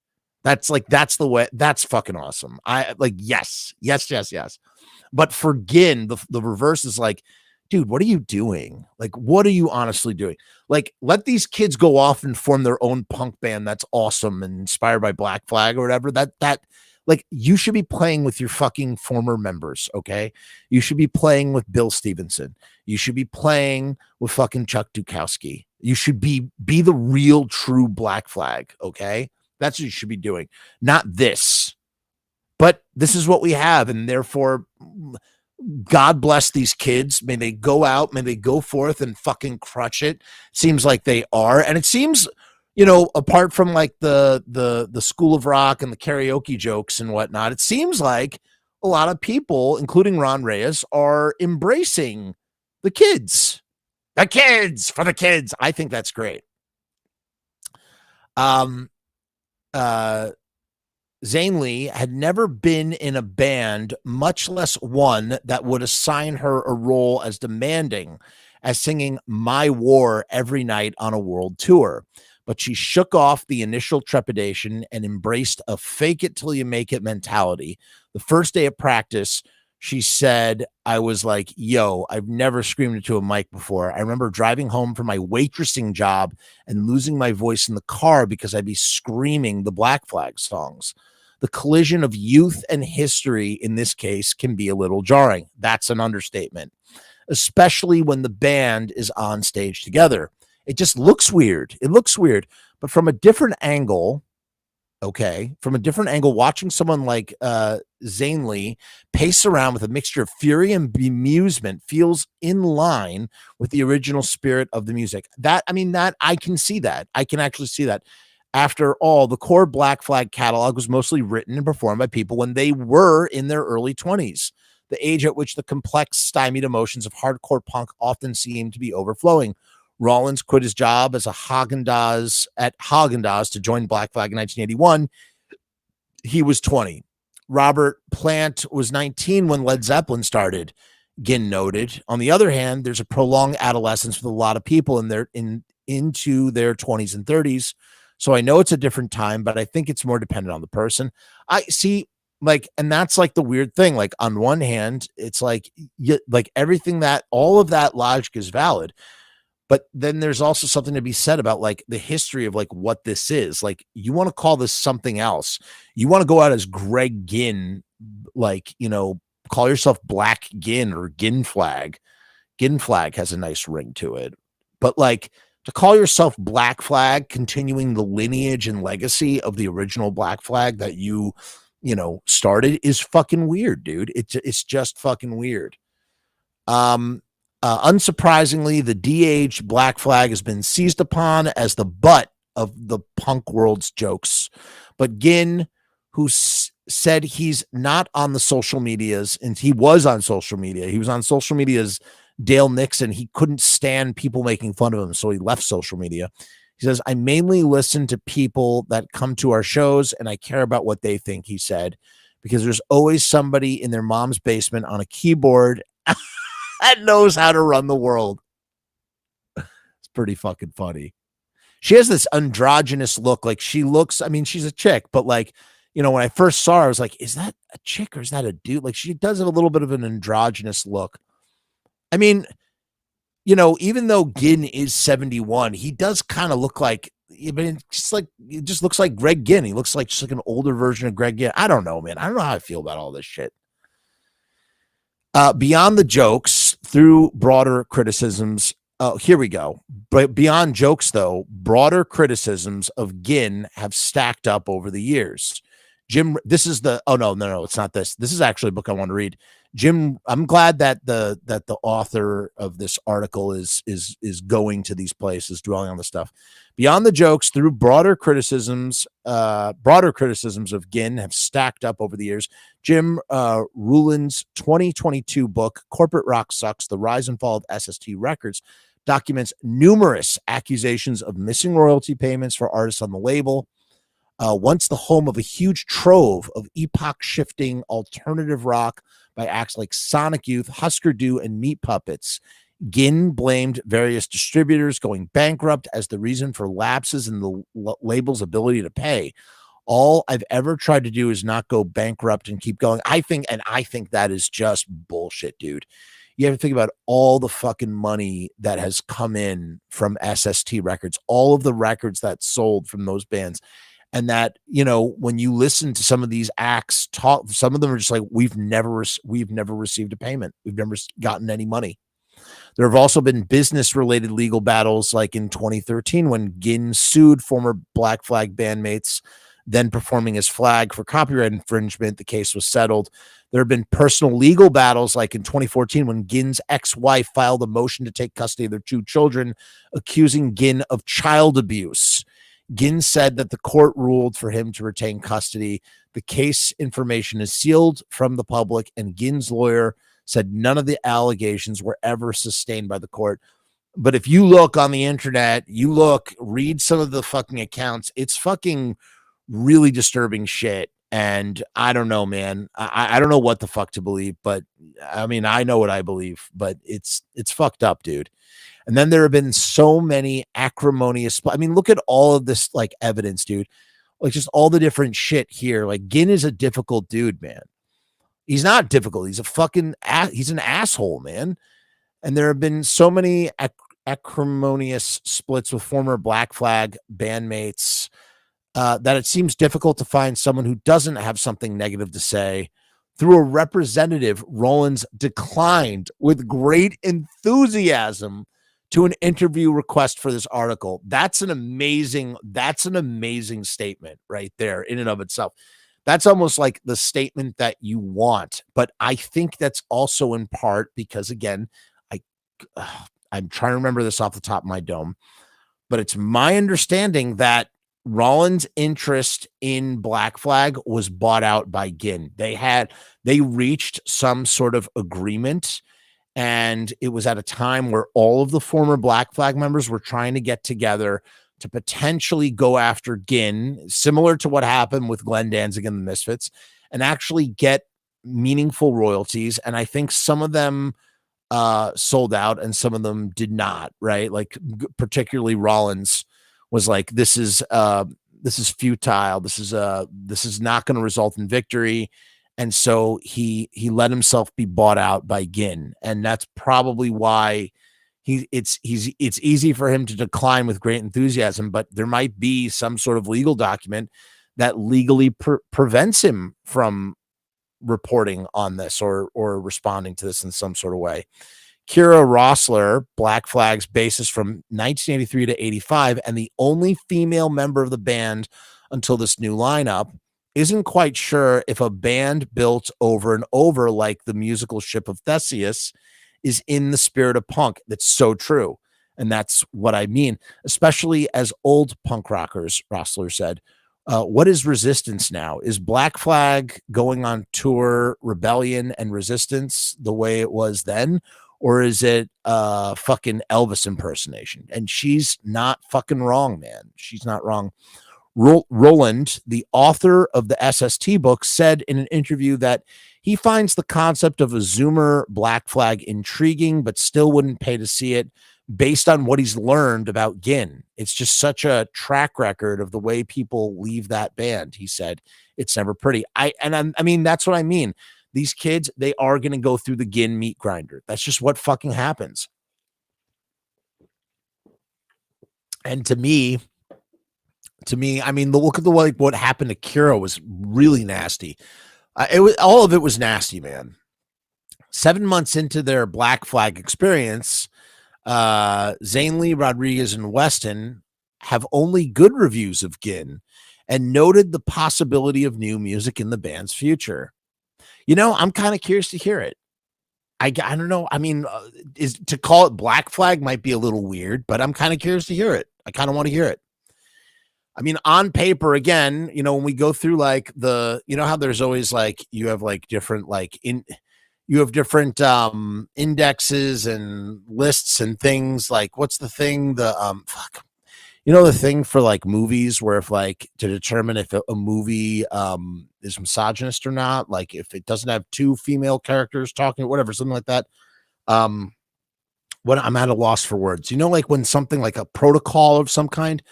That's the way. That's fucking awesome. I like, yes. But for Ginn, the reverse is like, dude, what are you doing? Like, what are you honestly doing? Like, let these kids go off and form their own punk band that's awesome and inspired by Black Flag or whatever. Like, you should be playing with your fucking former members, okay? You should be playing with Bill Stevenson. You should be playing with fucking Chuck Dukowski. You should be the real, true Black Flag, okay? That's what you should be doing, not this. But this is what we have, and therefore, God bless these kids. May they go out, may they go forth and fucking crush it. Seems like they are, and it seems, apart from like the School of Rock and the karaoke jokes and whatnot, it seems like a lot of people, including Ron Reyes, are embracing the kids. The kids for the kids. I think that's great. Zanelly had never been in a band, much less one that would assign her a role as demanding as singing My War every night on a world tour. But she shook off the initial trepidation and embraced a fake it till you make it mentality. The first day of practice, she said, I was like, yo, I've never screamed into a mic before. I remember driving home from my waitressing job and losing my voice in the car because I'd be screaming the Black Flag songs. The collision of youth and history in this case can be a little jarring. That's an understatement, especially when the band is on stage together. It just looks weird. It looks weird, but from a different angle, watching someone like Zanelly pace around with a mixture of fury and bemusement feels in line with the original spirit of the music. That I can see that. I can actually see that. After all, the core Black Flag catalog was mostly written and performed by people when they were in their early 20s, the age at which the complex, stymied emotions of hardcore punk often seem to be overflowing. Rollins quit his job as a Häagen-Dazs to join Black Flag in 1981. He was 20. Robert Plant was 19 when Led Zeppelin started, Ginn noted. On the other hand, there's a prolonged adolescence with a lot of people into their 20s and 30s. So I know it's a different time, but I think it's more dependent on the person. I see, like, and that's like the weird thing. Like, on one hand, it's like, everything that, all of that logic is valid. But then there's also something to be said about like the history of like what this is. Like, you want to call this something else. You want to go out as Greg Ginn, like, call yourself Black Ginn or Ginn Flag. Ginn Flag has a nice ring to it. But like, to call yourself Black Flag, continuing the lineage and legacy of the original Black Flag that you started, is fucking weird, dude. It's just fucking weird. Unsurprisingly, the de-aged Black Flag has been seized upon as the butt of the punk world's jokes. But Ginn, who said he's not on the social medias, and he was on social media. He was on social media's Dale Nixon. He couldn't stand people making fun of him, so he left social media. He says, I mainly listen to people that come to our shows, and I care about what they think, he said, because there's always somebody in their mom's basement on a keyboard that knows how to run the world. It's pretty fucking funny. She has this androgynous look. Like, she looks, she's a chick, but like, when I first saw her, I was like, is that a chick or is that a dude? Like, she does have a little bit of an androgynous look. Even though Ginn is 71, he does kind of look like, it just looks like Greg Ginn. He looks like just like an older version of Greg Ginn. I don't know, man. I don't know how I feel about all this shit. Beyond the jokes, through broader criticisms, here we go. But beyond jokes, though, broader criticisms of Ginn have stacked up over the years. Jim, this is the, oh no, it's not this. This is actually a book I want to read. Jim, I'm glad that the author of this article is going to these places, dwelling on the stuff. Beyond the jokes, through broader criticisms of Ginn have stacked up over the years. Jim Ruland's 2022 book, Corporate Rock Sucks: The Rise and Fall of SST Records, documents numerous accusations of missing royalty payments for artists on the label. Once the home of a huge trove of epoch-shifting alternative rock by acts like Sonic Youth, Husker Du, and Meat Puppets, Ginn blamed various distributors going bankrupt as the reason for lapses in the label's ability to pay. All I've ever tried to do is not go bankrupt and keep going. I think that is just bullshit, dude. You have to think about all the fucking money that has come in from SST Records, all of the records that sold from those bands. And that, you know, when you listen to some of these acts talk, some of them are just like, we've never received a payment. We've never gotten any money. There have also been business related legal battles, like in 2013, when Ginn sued former Black Flag bandmates, then performing as Flag, for copyright infringement. The case was settled. There have been personal legal battles, like in 2014, when Ginn's ex-wife filed a motion to take custody of their 2 children, accusing Ginn of child abuse. Ginn said that the court ruled for him to retain custody. The case information is sealed from the public, and Ginn's lawyer said none of the allegations were ever sustained by the court. But if you look on the internet, read some of the fucking accounts, it's fucking really disturbing shit. And I don't know, man. I don't know what the fuck to believe, but I mean, I know what I believe, but it's fucked up, dude. And then there have been so many acrimonious, I mean, look at all of this like evidence, dude. Like just all the different shit here. Like Ginn is a difficult dude, man. He's not difficult. He's a fucking, he's an asshole, man. And there have been so many acrimonious splits with former Black Flag bandmates that it seems difficult to find someone who doesn't have something negative to say. Through a representative, Rollins declined with great enthusiasm to an interview request for this article. That's an amazing statement right there in and of itself. That's almost like the statement that you want. But I think that's also in part because, again, I'm trying to remember this off the top of my dome, but it's my understanding that Rollins' interest in Black Flag was bought out by Ginn. They reached some sort of agreement, and it was at a time where all of the former Black Flag members were trying to get together to potentially go after Ginn, similar to what happened with Glenn Danzig and the Misfits, and actually get meaningful royalties. And I think some of them sold out and some of them did not, right? Like particularly Rollins was like, this is futile. This is not going to result in victory. And so he let himself be bought out by Ginn. And that's probably why it's easy for him to decline with great enthusiasm, but there might be some sort of legal document that legally prevents him from reporting on this or responding to this in some sort of way. Kira Rossler, Black Flag's bassist from 1983 to 85, and the only female member of the band until this new lineup, isn't quite sure if a band built over and over like the musical ship of Theseus is in the spirit of punk. That's so true. And that's what I mean, especially as old punk rockers, Rossler said. What is Resistance now? Is Black Flag going on tour Rebellion and Resistance the way it was then? Or is it fucking Elvis impersonation? And she's not fucking wrong, man. She's not wrong. Roland, the author of the SST book, said in an interview that he finds the concept of a Zoomer Black Flag intriguing, but still wouldn't pay to see it based on what he's learned about Ginn. It's just such a track record of the way people leave that band. He said it's never pretty. I mean, that's what I mean. These kids, they are going to go through the Ginn meat grinder. That's just what fucking happens. And to me, I mean, the look at the like what happened to Kira was really nasty. All of it was nasty, man. 7 months into their Black Flag experience, Zanelly, Rodriguez, and Weston have only good reviews of Ginn, and noted the possibility of new music in the band's future. I'm kind of curious to hear it. I don't know. I mean, is to call it Black Flag might be a little weird, but I'm kind of curious to hear it. I kind of want to hear it. I mean, on paper, again, when we go through like how there's always like, you have like different, like you have different indexes and lists and things, like what's the thing? The thing for like movies where if like to determine if a movie is misogynist or not, like if it doesn't have two female characters talking or whatever, something like that. What I'm at a loss for words, like when something like a protocol of some kind,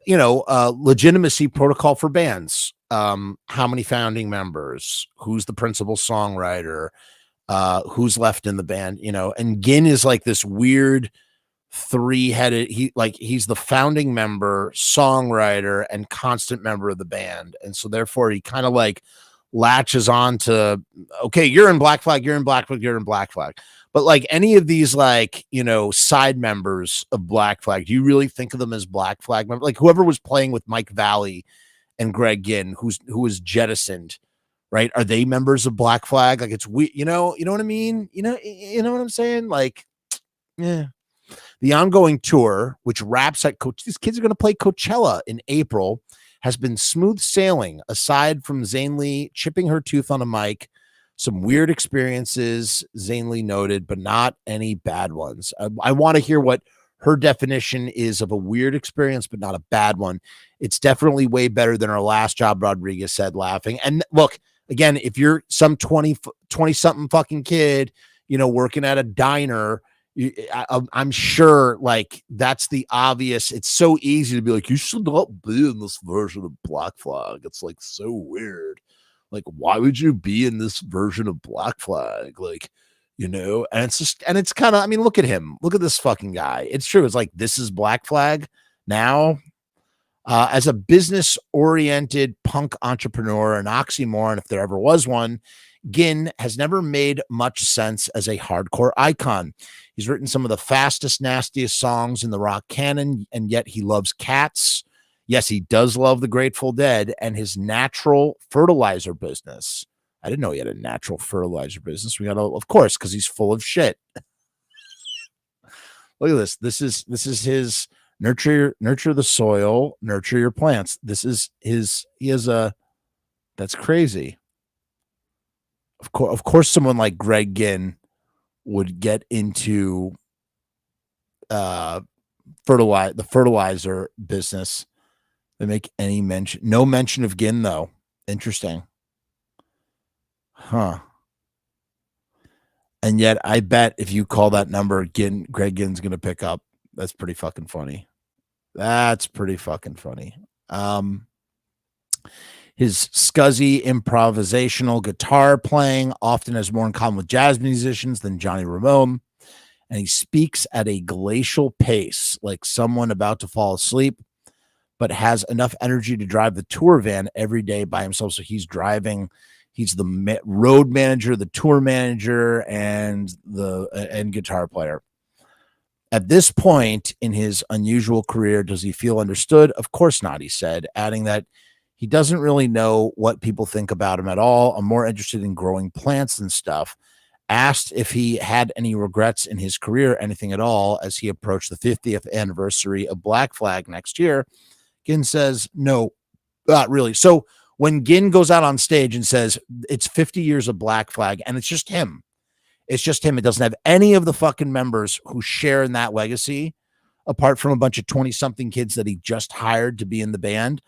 legitimacy protocol for bands. How many founding members, who's the principal songwriter, who's left in the band, and Ginn is like this weird three-headed, he's the founding member, songwriter, and constant member of the band. And so therefore he kind of like latches on to, okay, you're in Black Flag, you're in Black Flag, you're in Black Flag. But like any of these, like, side members of Black Flag, do you really think of them as Black Flag members? Like whoever was playing with Mike Valley and Greg Ginn, who was jettisoned, right? Are they members of Black Flag? Like it's we, you know what I mean? You know what I'm saying? Like, yeah. The ongoing tour, which wraps at these kids are going to play Coachella in April, has been smooth sailing, aside from Zanelly chipping her tooth on a mic. Some weird experiences, Zanelly noted, but not any bad ones. I want to hear what her definition is of a weird experience, but not a bad one. It's definitely way better than our last job, Rodriguez said, laughing. And look, again, if you're some 20-something fucking kid, working at a diner, I'm sure like that's the obvious. It's so easy to be like, you should not be in this version of Black Flag. It's like so weird. Like, why would you be in this version of Black Flag? Like, and it's just, and it's kind of, I mean, look at him. Look at this fucking guy. It's true. It's like, this is Black Flag now. As a business-oriented punk entrepreneur, an oxymoron, if there ever was one, Ginn has never made much sense as a hardcore icon. He's written some of the fastest, nastiest songs in the rock canon, and yet he loves Cats. Yes, he does love the Grateful Dead and his natural fertilizer business. I didn't know he had a natural fertilizer business. Of course, because he's full of shit. Look at this. This is his nurture the soil, nurture your plants. This is his. That's crazy. Of course, someone like Greg Ginn would get into the fertilizer business. They make no mention of Ginn though. Interesting. Huh. And yet I bet if you call that number, Greg Ginn's going to pick up. That's pretty fucking funny. His scuzzy improvisational guitar playing often has more in common with jazz musicians than Johnny Ramone. And he speaks at a glacial pace, like someone about to fall asleep, but has enough energy to drive the tour van every day by himself. So he's driving. He's the road manager, the tour manager, and guitar player. At this point in his unusual career, does he feel understood? Of course not, he said, adding that he doesn't really know what people think about him at all. I'm more interested in growing plants and stuff. Asked if he had any regrets in his career, anything at all, as he approached the 50th anniversary of Black Flag next year, Ginn says, no, not really. So when Ginn goes out on stage and says it's 50 years of Black Flag, and it's just him. It doesn't have any of the fucking members who share in that legacy, apart from a bunch of 20-something kids that he just hired to be in the band.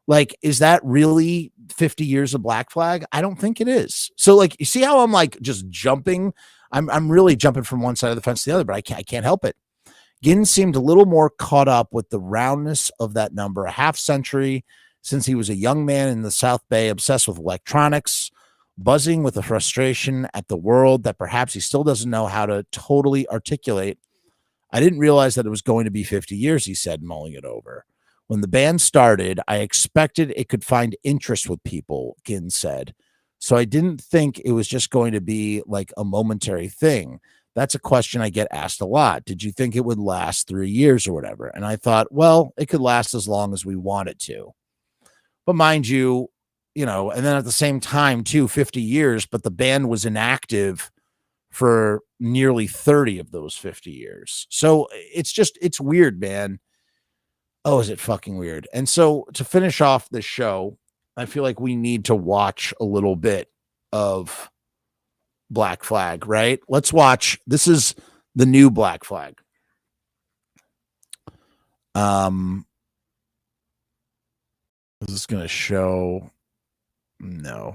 Like, is that really 50 years of Black Flag? I don't think it is. So, like, you see how I'm like just jumping? I'm really jumping from one side of the fence to the other, but I can't help it. Ginn seemed a little more caught up with the roundness of that number, a half century since he was a young man in the South Bay, obsessed with electronics, buzzing with a frustration at the world that perhaps he still doesn't know how to totally articulate. I didn't realize that it was going to be 50 years, he said, mulling it over. When the band started, I expected it could find interest with people, Ginn said. So I didn't think it was just going to be like a momentary thing. That's a question I get asked a lot. Did you think it would last 3 years or whatever? And I thought, well, it could last as long as we want it to. But mind you, and then at the same time too, 50 years, but the band was inactive for nearly 30 of those 50 years. So it's weird, man. Oh, is it fucking weird? And so to finish off the show, I feel like we need to watch a little bit of Black Flag, right? Let's watch. This is the new Black Flag. Is this going to show? No.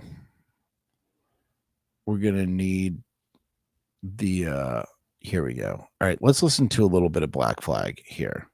We're going to need the here we go. All right, let's listen to a little bit of Black Flag here.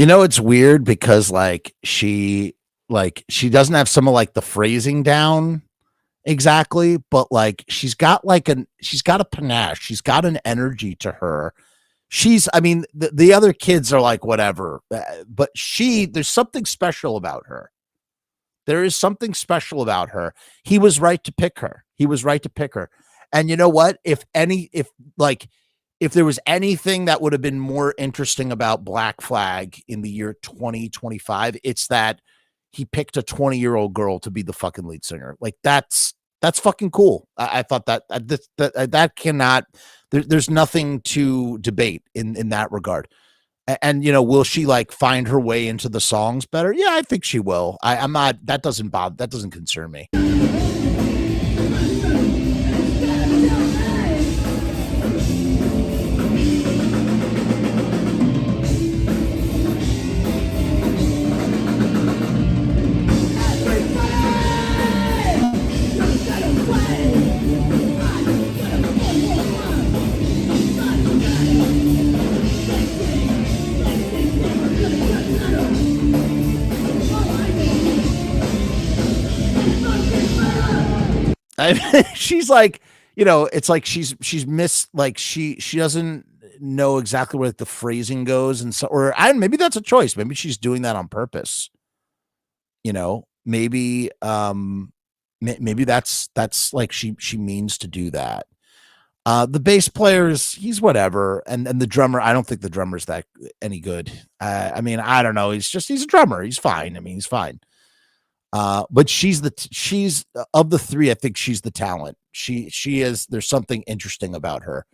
It's weird because she doesn't have some of the phrasing down exactly, but she's got a panache, she's got an energy to her. The other kids are whatever, but there's something special about her. There is something special about her. He was right to pick her. And you know what? If there was anything that would have been more interesting about Black Flag in the year 2025, it's that he picked a 20-year-old girl to be the fucking lead singer. That's fucking cool. I thought that cannot, there's nothing to debate in that regard. And will she find her way into the songs better? Yeah, I think she will. I'm not, that doesn't concern me. She's it's she's missed, she doesn't know exactly where the phrasing goes, and so, or maybe that's a choice. Maybe she's doing that on purpose. Maybe maybe that's she means to do that. The bass players, he's whatever, and the drummer, I don't think the drummer's that any good. I don't know. He's a drummer. He's fine. He's fine. But she's of the three, I think she's the talent. She is, there's something interesting about her,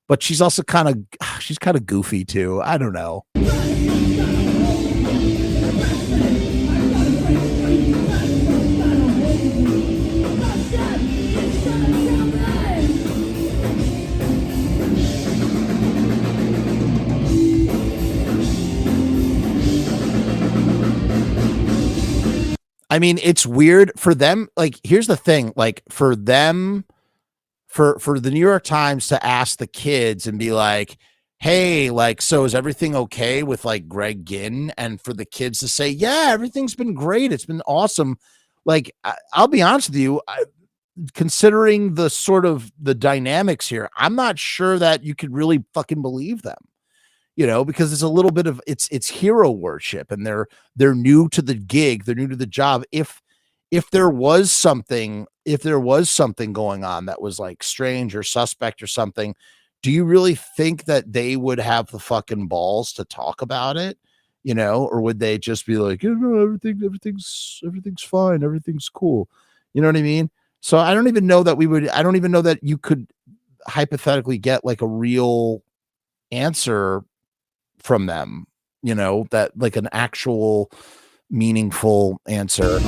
but she's also kind of goofy too. I don't know. It's weird for them. Here's the thing, for them, for the New York Times to ask the kids and be like, hey, so is everything okay with Greg Ginn? And for the kids to say, yeah, everything's been great. It's been awesome. I'll be honest with you, considering the sort of the dynamics here, I'm not sure that you could really fucking believe them. Because there's a little bit of it's hero worship, and they're new to the gig, they're new to the job. If there was something going on that was strange or suspect or something, do you really think that they would have the fucking balls to talk about it? Or would they just be like, everything's fine, everything's cool? You know what I mean? So I don't even know that you could hypothetically get a real answer from them, that an actual meaningful answer.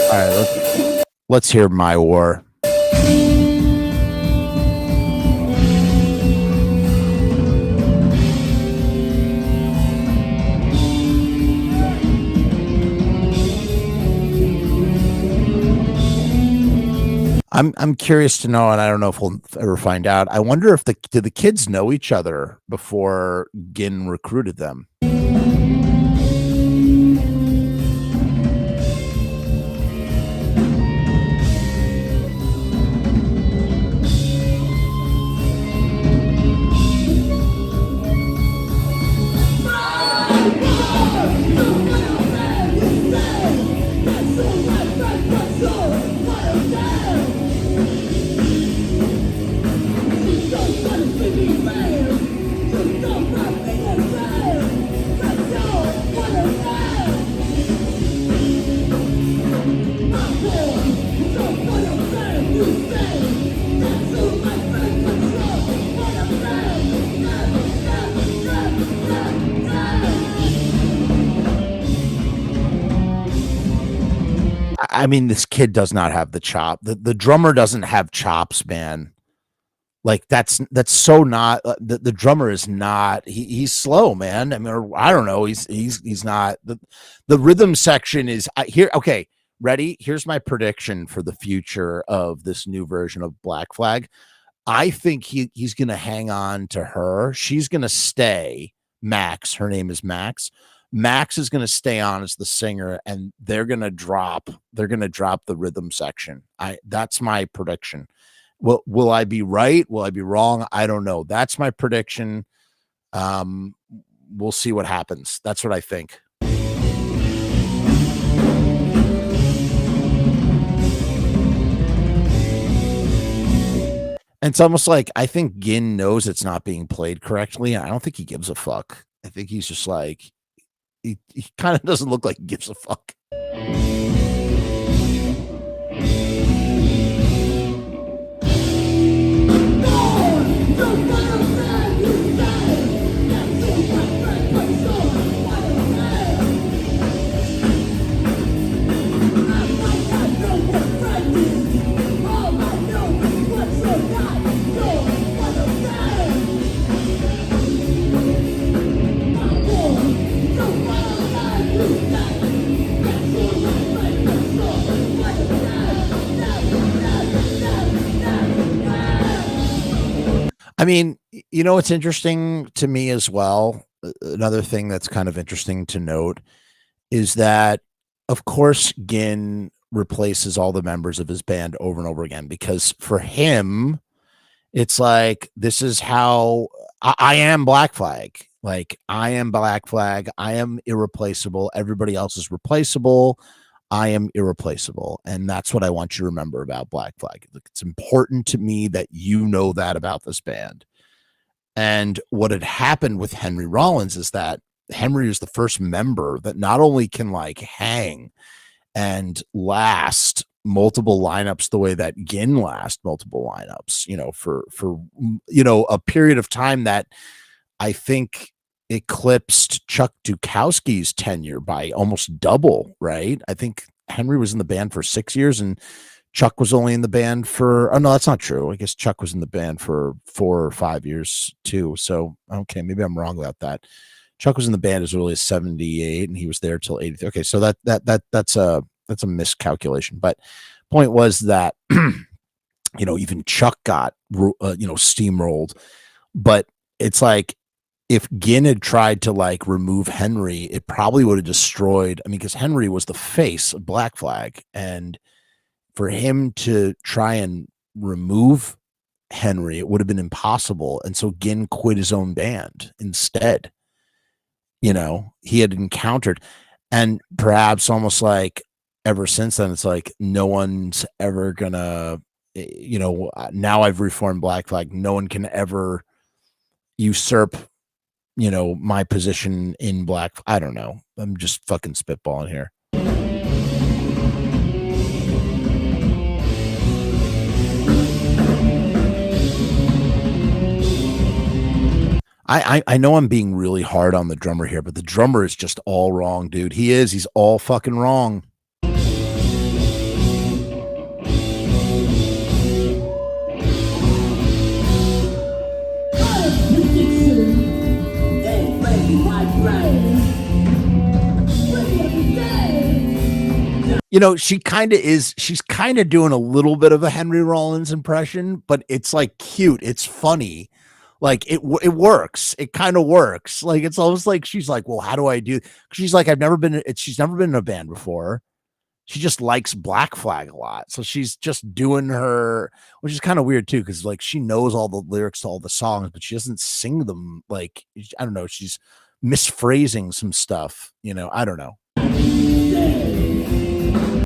All right, let's hear My War. I'm curious to know, and I don't know if we'll ever find out. I wonder if did the kids know each other before Ginn recruited them? I mean, this kid does not have the chop. The drummer doesn't have chops, man. Like that's so not the drummer is not he's slow, man. I mean, or, I don't know. He's not the rhythm section is here. Okay, ready? Here's my prediction for the future of this new version of Black Flag. I think he's gonna hang on to her. She's gonna stay. Max, her name is Max. Max is gonna stay on as the singer, and they're gonna drop the rhythm section. That's my prediction. Will I be right? Will I be wrong? I don't know. That's my prediction. We'll see what happens. That's what I think. And it's almost like I think Ginn knows it's not being played correctly. I don't think he gives a fuck. I think he's just like he kind of doesn't look like he gives a fuck. I mean, you know, it's interesting to me as well. Another thing that's kind of interesting to note is that, of course, Ginn replaces all the members of his band over and over again because for him, it's like this is how I am Black Flag. Like I am Black Flag. I am irreplaceable. Everybody else is replaceable. I am irreplaceable. And that's what I want you to remember about Black Flag. It's important to me that you know that about this band. And what had happened with Henry Rollins is that Henry is the first member that not only can like hang and last multiple lineups the way that Ginn last multiple lineups, you know, for you know, a period of time that I think eclipsed Chuck Dukowski's tenure by almost double, right? I think Henry was in the band for 6 years and Chuck was only in the band for, oh no, that's not true. I guess Chuck was in the band for 4 or 5 years too. So, okay, maybe I'm wrong about that. Chuck was in the band as early as 78 and he was there till 83. Okay, so that's a miscalculation. But point was that, you know, even Chuck got, you know, steamrolled. But it's like, if Ginn had tried to like remove Henry, it probably would have destroyed. I mean, because Henry was the face of Black Flag, and for him to try and remove Henry, it would have been impossible. And so Ginn quit his own band instead. You know, he had encountered, and perhaps almost like ever since then, it's like no one's ever gonna, now I've reformed Black Flag. No one can ever usurp, my position in Black. I don't know. I'm just fucking spitballing here. I know I'm being really hard on the drummer here, but the drummer is just all wrong, dude. He's all fucking wrong. She kind of is. She's kind of doing a little bit of a Henry Rollins impression, but it's like cute. It's funny. Like it works. It kind of works. Like it's almost like she's like, well, how do I do? She's like, she's never been in a band before. She just likes Black Flag a lot. So she's just doing her, which is kind of weird too, because like she knows all the lyrics to all the songs, but she doesn't sing them. Like, I don't know, she's misphrasing some stuff, I don't know.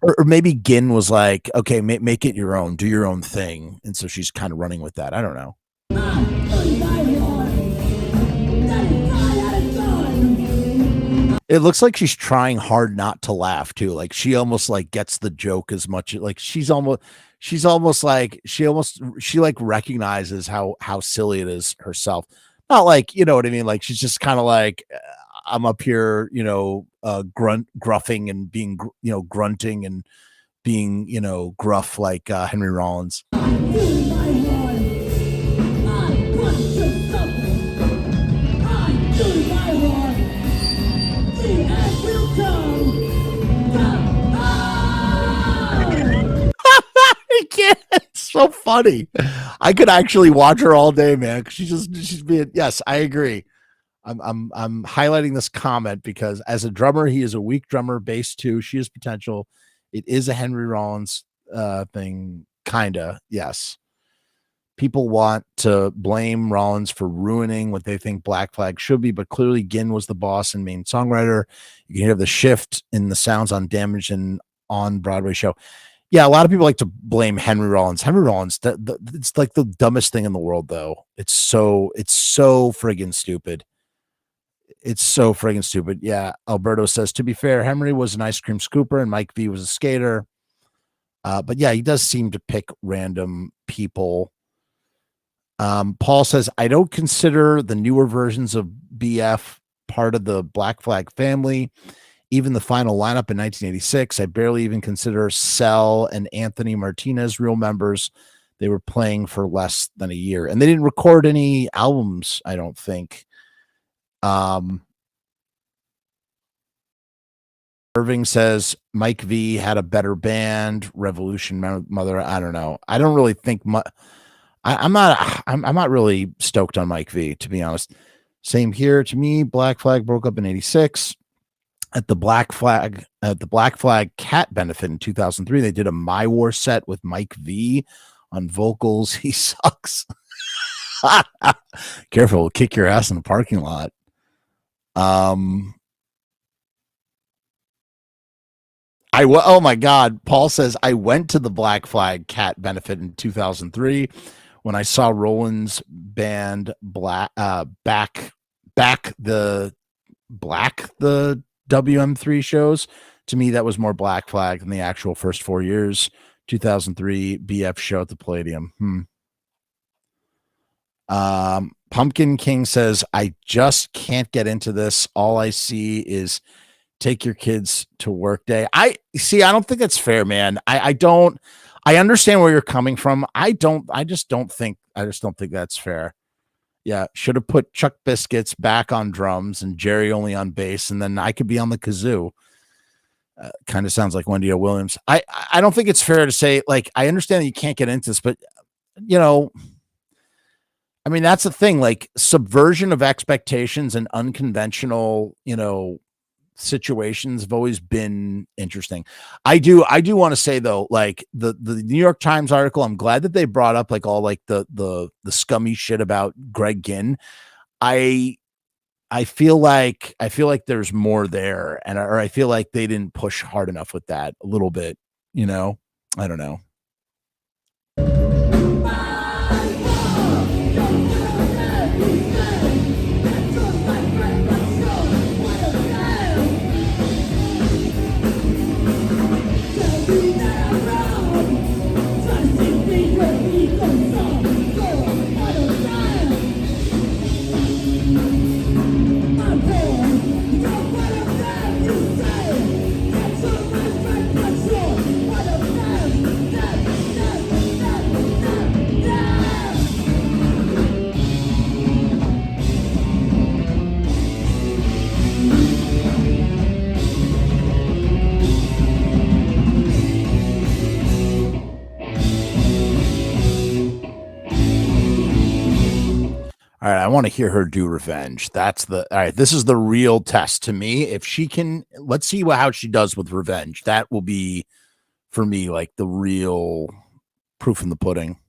Or maybe Ginn was like, okay, make it your own, do your own thing. And so she's kind of running with that. I don't know. It looks like she's trying hard not to laugh too. Like she almost like gets the joke as much. Like she like recognizes how silly it is herself. Not like, you know what I mean? Like she's just kind of like, I'm up here, gruffing and being, grunting and being, gruff like Henry Rollins. It's so funny. I could actually watch her all day, man. She's being, yes, I agree. I'm highlighting this comment because as a drummer, he is a weak drummer. Bass too. She has potential. It is a Henry Rollins thing, kinda. Yes. People want to blame Rollins for ruining what they think Black Flag should be, but clearly Ginn was the boss and main songwriter. You can hear the shift in the sounds on Damaged and on Broadway show. Yeah, a lot of people like to blame Henry Rollins. Henry Rollins, it's like the dumbest thing in the world, though. It's so friggin' stupid. It's so friggin' stupid. Yeah, Alberto says, to be fair, Henry was an ice cream scooper and Mike V was a skater. But yeah, he does seem to pick random people. Paul says, I don't consider the newer versions of BF part of the Black Flag family. Even the final lineup in 1986, I barely even consider Sel and Anthony Martinez real members. They were playing for less than a year, and they didn't record any albums, I don't think. Irving says Mike V had a better band. Revolution Mother. I don't know. I don't really think I'm not really stoked on Mike V, to be honest. Same here. To me, Black Flag broke up in 86. At the Black Flag Cat benefit in 2003, they did a My War set with Mike V on vocals. He sucks. Careful, we'll kick your ass in the parking lot. Oh my God. Paul says, I went to the Black Flag Cat benefit in 2003 when I saw Rollins band back the WM3 shows. To me, that was more Black Flag than the actual first 4 years. 2003 BF show at the Palladium. Pumpkin King says, I just can't get into this. All I see is take your kids to work day. I don't think that's fair, man. I understand where you're coming from. I just don't think that's fair. Yeah, should have put Chuck Biscuits back on drums and Jerry only on bass, and then I could be on the kazoo. Kind of sounds like Wendy O. Williams. I don't think it's fair to say, like, I understand that you can't get into this, but I mean, that's the thing, like subversion of expectations and unconventional, situations have always been interesting. I do want to say though, like the New York Times article, I'm glad that they brought up like all like the scummy shit about Greg Ginn. I I feel like there's more there, or I feel like they didn't push hard enough with that a little bit, you know? I don't know. All right, I want to hear her do Revenge. All right. This is the real test to me. If she can, let's see how she does with Revenge. That will be for me like the real proof in the pudding.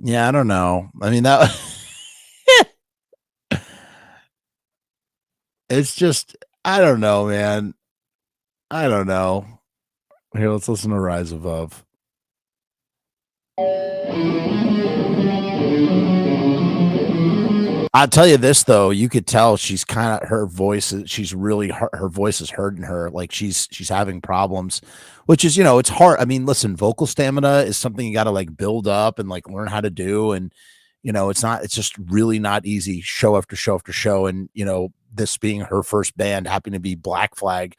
Yeah, I don't know. I mean, that it's just, I don't know, man. I don't know. Here, let's listen to Rise Above. I'll tell you this though, you could tell she's kind of her voice. She's really her voice is hurting her. Like she's having problems, which is it's hard. I mean, listen, vocal stamina is something you got to like build up and like learn how to do, and it's just really not easy. Show after show after show, and this being her first band, happening to be Black Flag,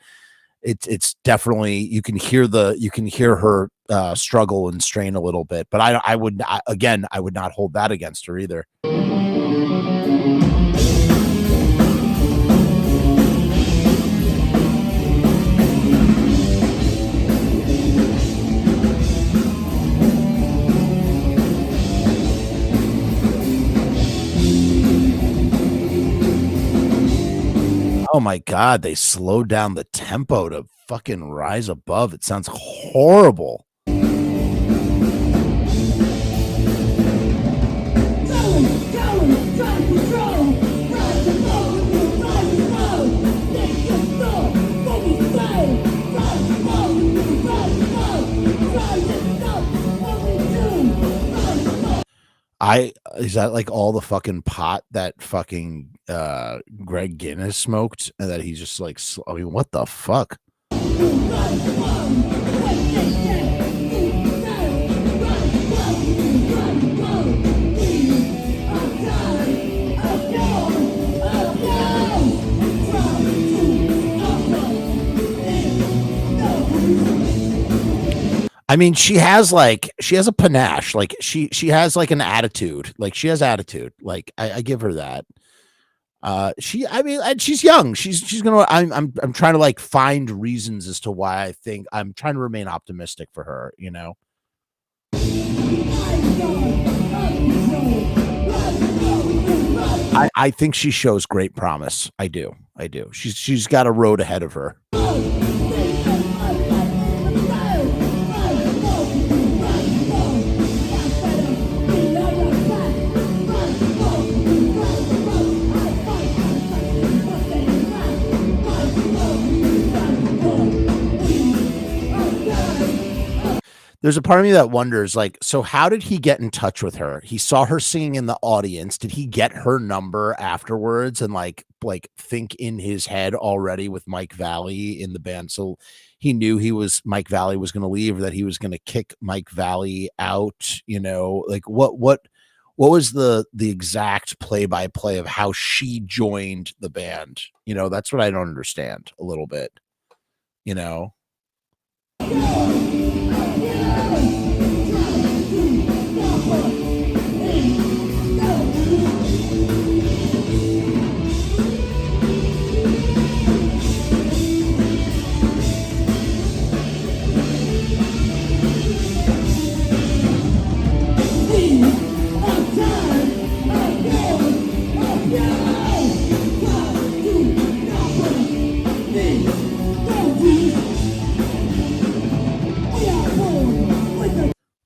it's definitely you can hear her struggle and strain a little bit. But I would not hold that against her either. Oh my God, they slowed down the tempo to fucking Rise Above. It sounds horrible. Is that like all the fucking pot that fucking Greg Ginn has smoked, and that he's just like, I mean, what the fuck? I mean, she has a panache, like she has like an attitude, like she has attitude. Like I give her that. And she's young. She's gonna. I'm trying to like find reasons as to why I think I'm trying to remain optimistic for her. I think she shows great promise. I do. She's got a road ahead of her. There's a part of me that wonders, like, so how did he get in touch with her? He saw her singing in the audience. Did he get her number afterwards and like like think in his head already with Mike Valley in the band. So he knew Mike Valley was going to leave, or that he was going to kick Mike Valley out, like what was the exact play-by-play of how she joined the band? That's what I don't understand a little bit,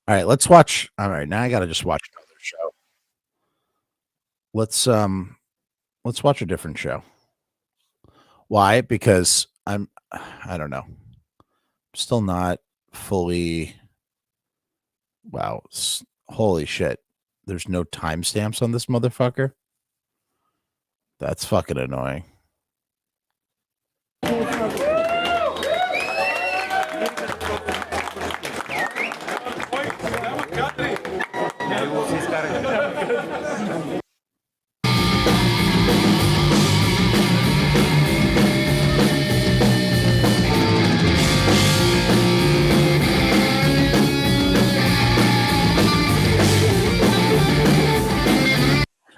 All right, let's watch. All right, now I gotta just watch another show. Let's watch a different show. Why? Because I don't know. Still not fully. Wow, holy shit. There's no timestamps on this motherfucker. That's fucking annoying.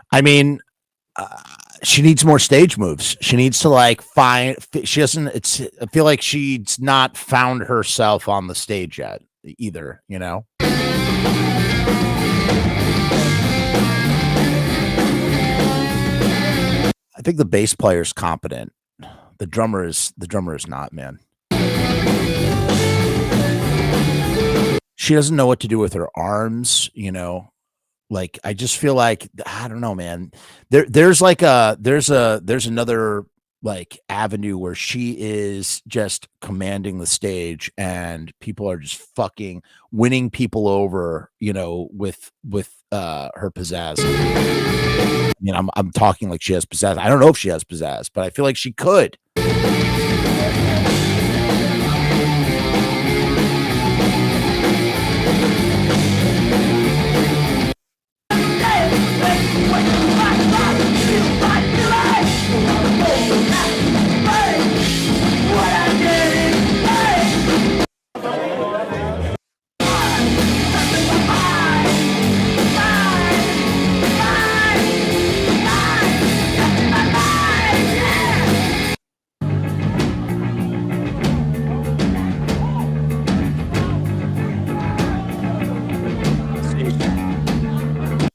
I mean, she needs more stage moves. She needs to like find. She doesn't. I feel like she's not found herself on the stage yet either. I think the bass player's competent. The drummer is not, man. She doesn't know what to do with her arms, Like I just feel like I don't know, man. There's another like avenue where she is just commanding the stage and people are just fucking winning people over, with her pizzazz. I mean, I'm talking like she has pizzazz. I don't know if she has pizzazz, but I feel like she could.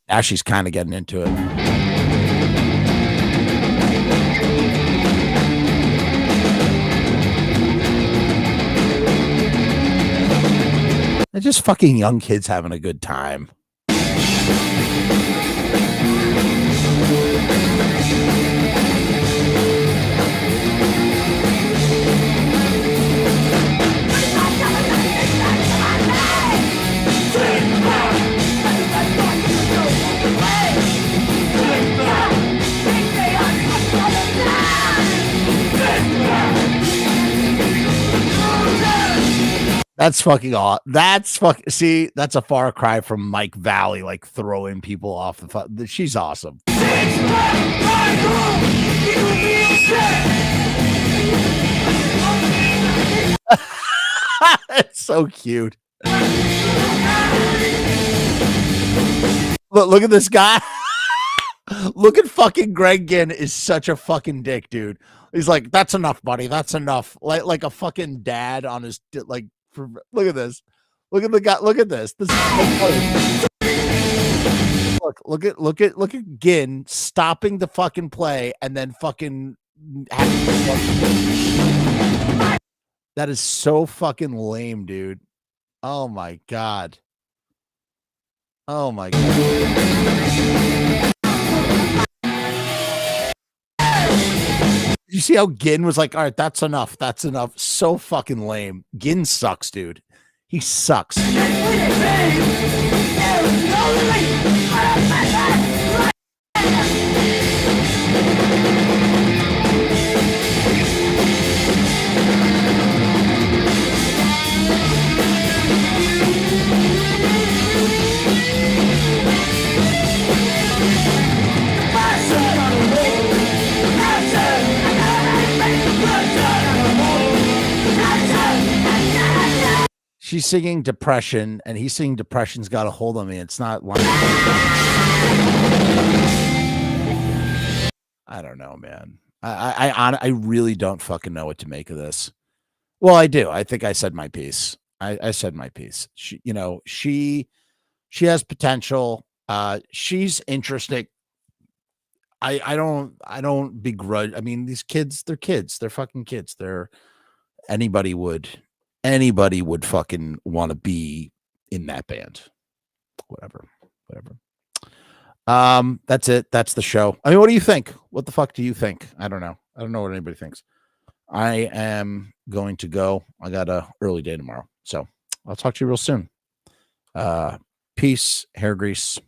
Now she's kind of getting into it. They're just fucking young kids having a good time. That's fucking awesome. See, that's a far cry from Mike Valley, like throwing people off the. She's awesome. It's so cute. Look at this guy. Look at fucking Greg Ginn is such a fucking dick, dude. He's like, that's enough, buddy. That's enough. Like a fucking dad on his like. Look at this. Look at the guy. Look at this. This is so funny. Look at Ginn stopping the fucking play and then fucking that is so fucking lame, dude. Oh my god. Oh my god. You see how Ginn was like, all right, that's enough. That's enough. So fucking lame. Ginn sucks, dude. He sucks. she's singing Depression, and he's singing Depression's got a hold on me. It's not like I don't know, man. I really don't fucking know what to make of this. Well, I do. I think I said my piece. I said my piece. She has potential. She's interesting. I don't begrudge. I mean, these kids, they're kids. They're fucking kids. Anybody would fucking want to be in that band. Whatever. That's it. That's the show. I mean, what do you think? What the fuck do you think? I don't know. I don't know what anybody thinks. I am going to go. I got a early day tomorrow. So I'll talk to you real soon. Peace, hair grease.